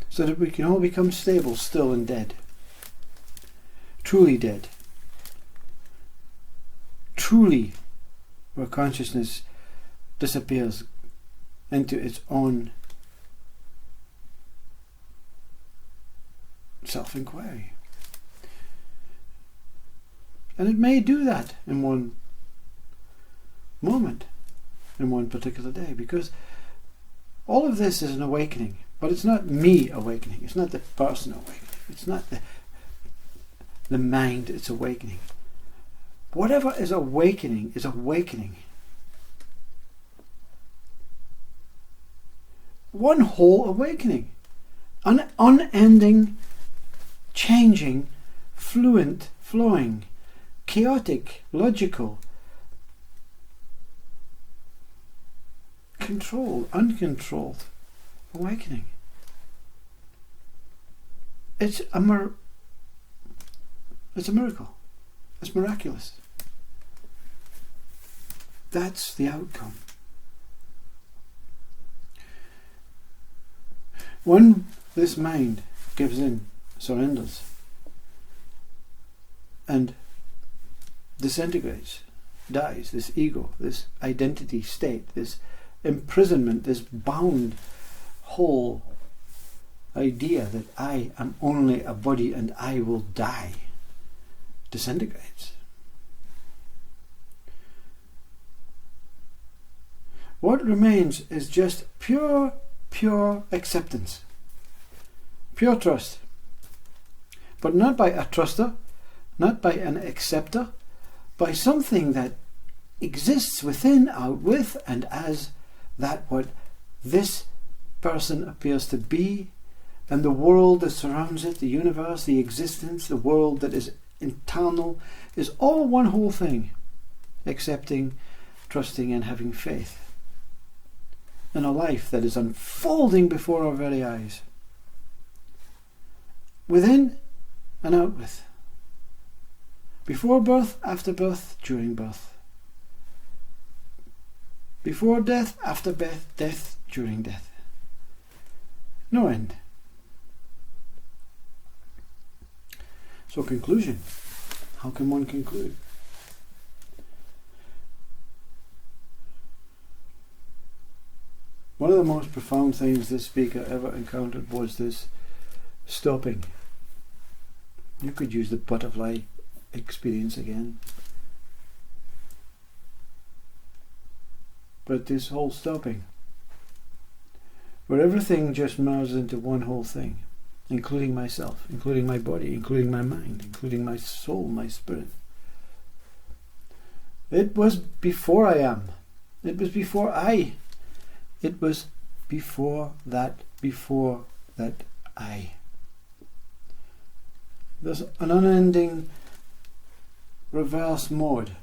so that we can all become stable, still and dead? Truly dead. Truly where consciousness disappears into its own self-inquiry. And it may do that in one moment, in one particular day, because all of this is an awakening, but it's not me awakening, it's not the person awakening, it's not the mind it's awakening. Whatever is awakening is awakening. One whole awakening, unending, changing, fluent, flowing, chaotic, logical, controlled, uncontrolled awakening. It's a miracle. It's miraculous. That's the outcome. When this mind gives in, surrenders, and disintegrates, dies, this ego, this identity state, this imprisonment, this bound whole idea that I am only a body and I will die, disintegrates. What remains is just pure acceptance, pure trust, but not by a truster, not by an acceptor, by something that exists within, out with, and as that what this person appears to be, and the world that surrounds it, the universe, the existence, the world that is eternal, is all one whole thing, accepting, trusting, and having faith in a life that is unfolding before our very eyes, within and out with. Before birth, after birth, during birth. Before death, after death, death during death. No end. So conclusion. How can one conclude? One of the most profound things this speaker ever encountered was this stopping. You could use the butterfly experience again. But this whole stopping, where everything just merges into one whole thing, including myself, including my body, including my mind, including my soul, my spirit. It was before I am. It was before I. It was before that I. There's an unending reverse mode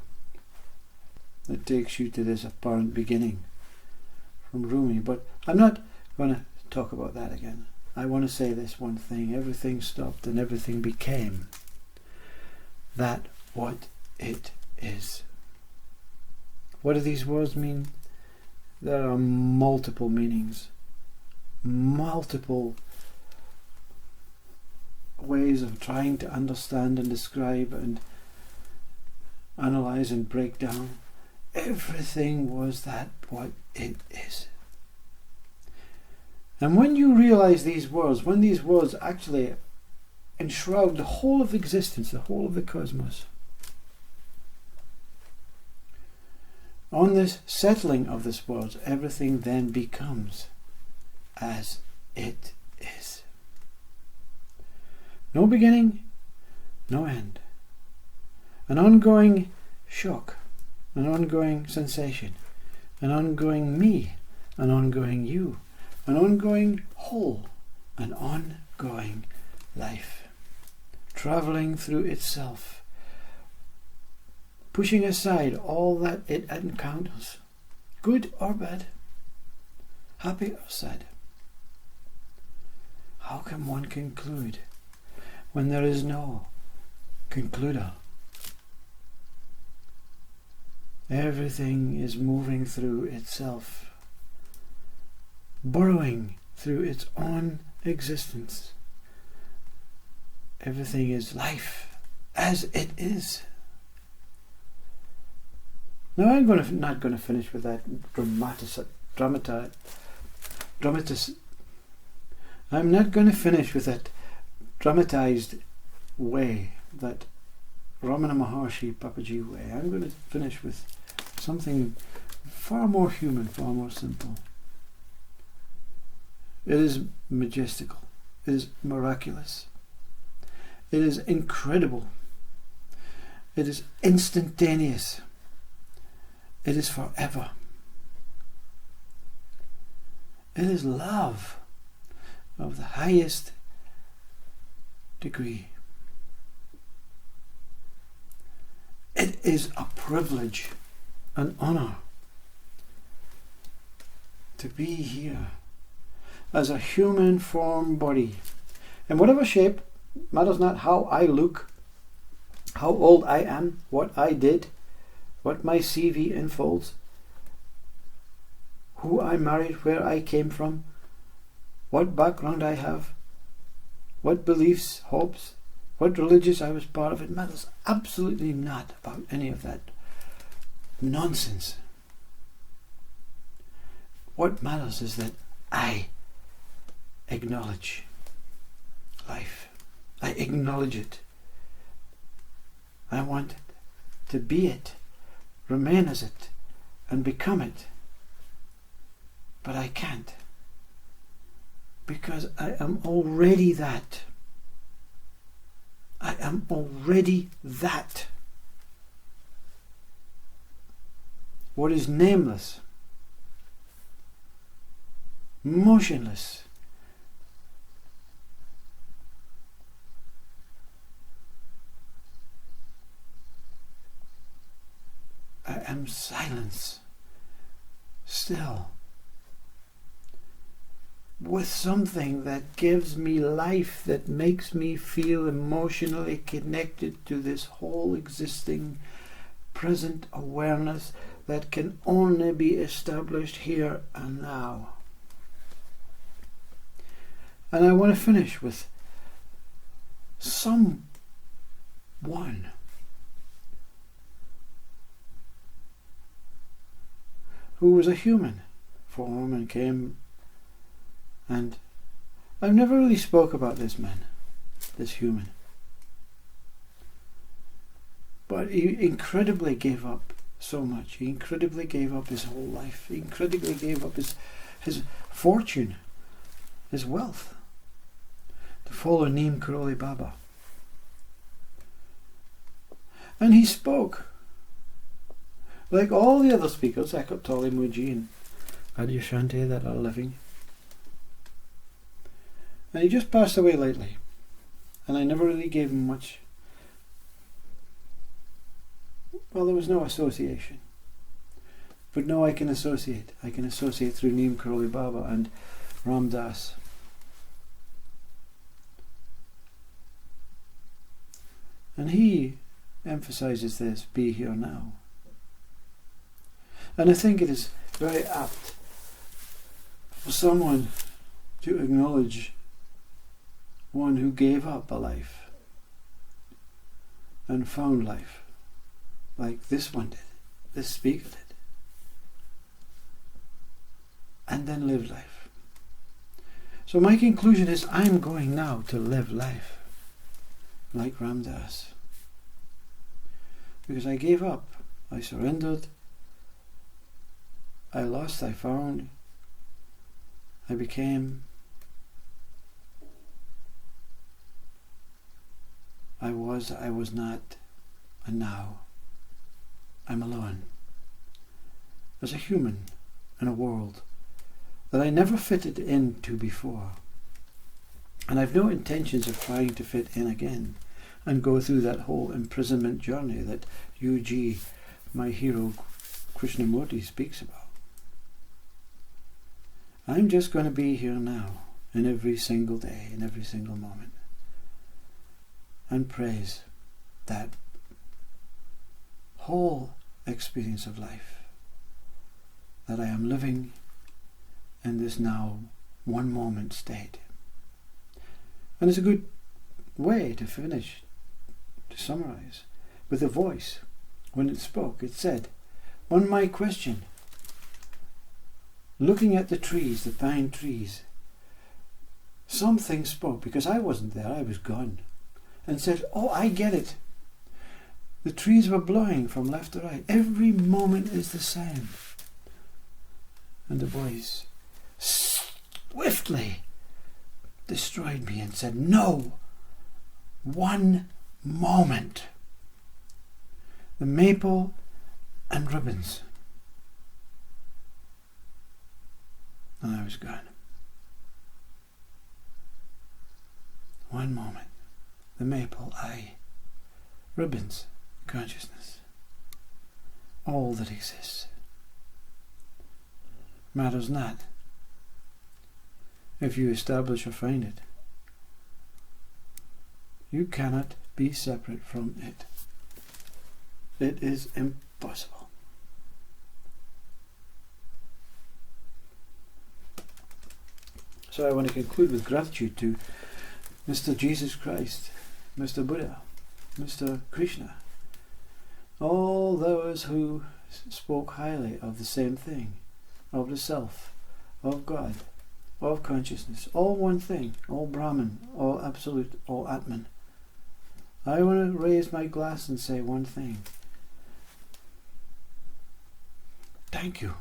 that takes you to this apparent beginning from Rumi. But I'm not going to talk about that again. I want to say this one thing. Everything stopped and everything became that what it is. What do these words mean? There are multiple meanings, multiple ways of trying to understand and describe and analyze and break down. Everything was that what it is. And when you realize these words, when these words actually enshroud the whole of existence, the whole of the cosmos, on this settling of this words, everything then becomes as it is. No beginning, no end. An ongoing shock, an ongoing sensation, an ongoing me, an ongoing you, an ongoing whole, an ongoing life, travelling through itself, pushing aside all that it encounters, good or bad, happy or sad. How can one conclude when there is no concluder? Everything is moving through itself, burrowing through its own existence. Everything is life as it is. Now I'm not going to finish with that I'm not going to finish with that dramatized way, that Ramana Maharshi Papaji way. I'm going to finish with something far more human, far more simple. It is majestical. It is miraculous. It is incredible. It is instantaneous. It is forever. It is love of the highest degree. It is a privilege, an honor to be here as a human form body, in whatever shape. Matters not how I look, how old I am, what I did, what my CV unfolds, who I married, where I came from, what background I have, what beliefs, hopes, what religious I was part of. It matters absolutely not about any of that nonsense. What matters is that I acknowledge life. I acknowledge it. I want it to be it, remain as it, and become it. But I can't, because I am already that. I am already that. What is nameless, motionless, I am silence, still, with something that gives me life, that makes me feel emotionally connected to this whole existing present awareness that can only be established here and now. And I want to finish with someone who was a human form and came, and I've never really spoke about this human. But he incredibly gave up so much. He incredibly gave up his whole life. He incredibly gave up his fortune, his wealth, to follow Neem Karoli Baba. And he spoke like all the other speakers, Ekot Tole Muji and Adyashanti, that are living. And he just passed away lately. And I never really gave him much. Well, there was no association. But now I can associate. I can associate through Neem Karoli Baba and Ram Dass. And he emphasizes this, be here now. And I think it is very apt for someone to acknowledge one who gave up a life and found life, like this one did, this speaker did, and then lived life. So my conclusion is, I'm going now to live life like Ram Dass, because I gave up, I surrendered, I lost, I found, I became, I was not, and now I'm alone as a human in a world that I never fitted into before. And I've no intentions of trying to fit in again and go through that whole imprisonment journey that UG, my hero Krishnamurti, speaks about. I'm just going to be here now, in every single day, in every single moment, and praise that whole experience of life that I am living in this now one moment state. And it's a good way to finish, to summarize, with the voice. When it spoke, it said, on my question, looking at the trees, the pine trees, something spoke, because I wasn't there, I was gone, and said, oh, I get it. The trees were blowing from left to right. Every moment is the same. And the voice swiftly destroyed me and said, no, one moment. The maple and ribbons. And I was gone. One moment. The maple, I. Ribbons, consciousness. All that exists. Matters not if you establish or find it. You cannot be separate from it. It is impossible. So I want to conclude with gratitude to Mr. Jesus Christ, Mr. Buddha, Mr. Krishna, all those who spoke highly of the same thing, of the self, of God, of consciousness, all one thing, all Brahman, all Absolute, all Atman. I want to raise my glass and say one thing. Thank you.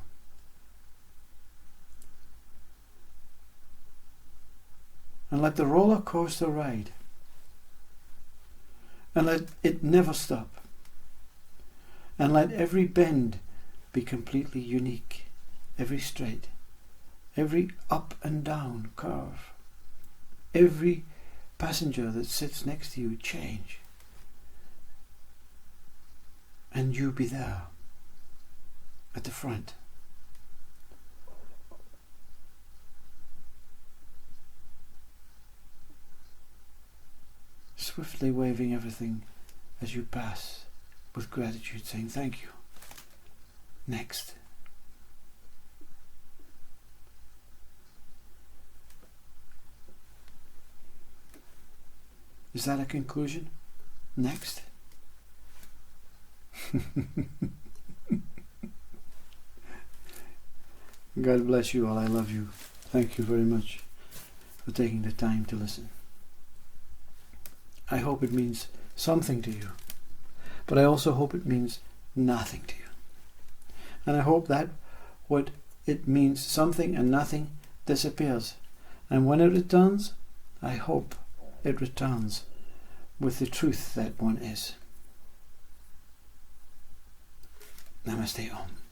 And let the roller coaster ride. And let it never stop. And let every bend be completely unique. Every straight. Every up and down curve. Every passenger that sits next to you change. And you be there. At the front. Swiftly waving everything as you pass with gratitude, saying thank you. Next. Is that a conclusion? Next. God bless you all. I love you. Thank you very much for taking the time to listen. I hope it means something to you, but I also hope it means nothing to you. And I hope that what it means something and nothing disappears. And when it returns, I hope it returns with the truth that one is. Namaste Om.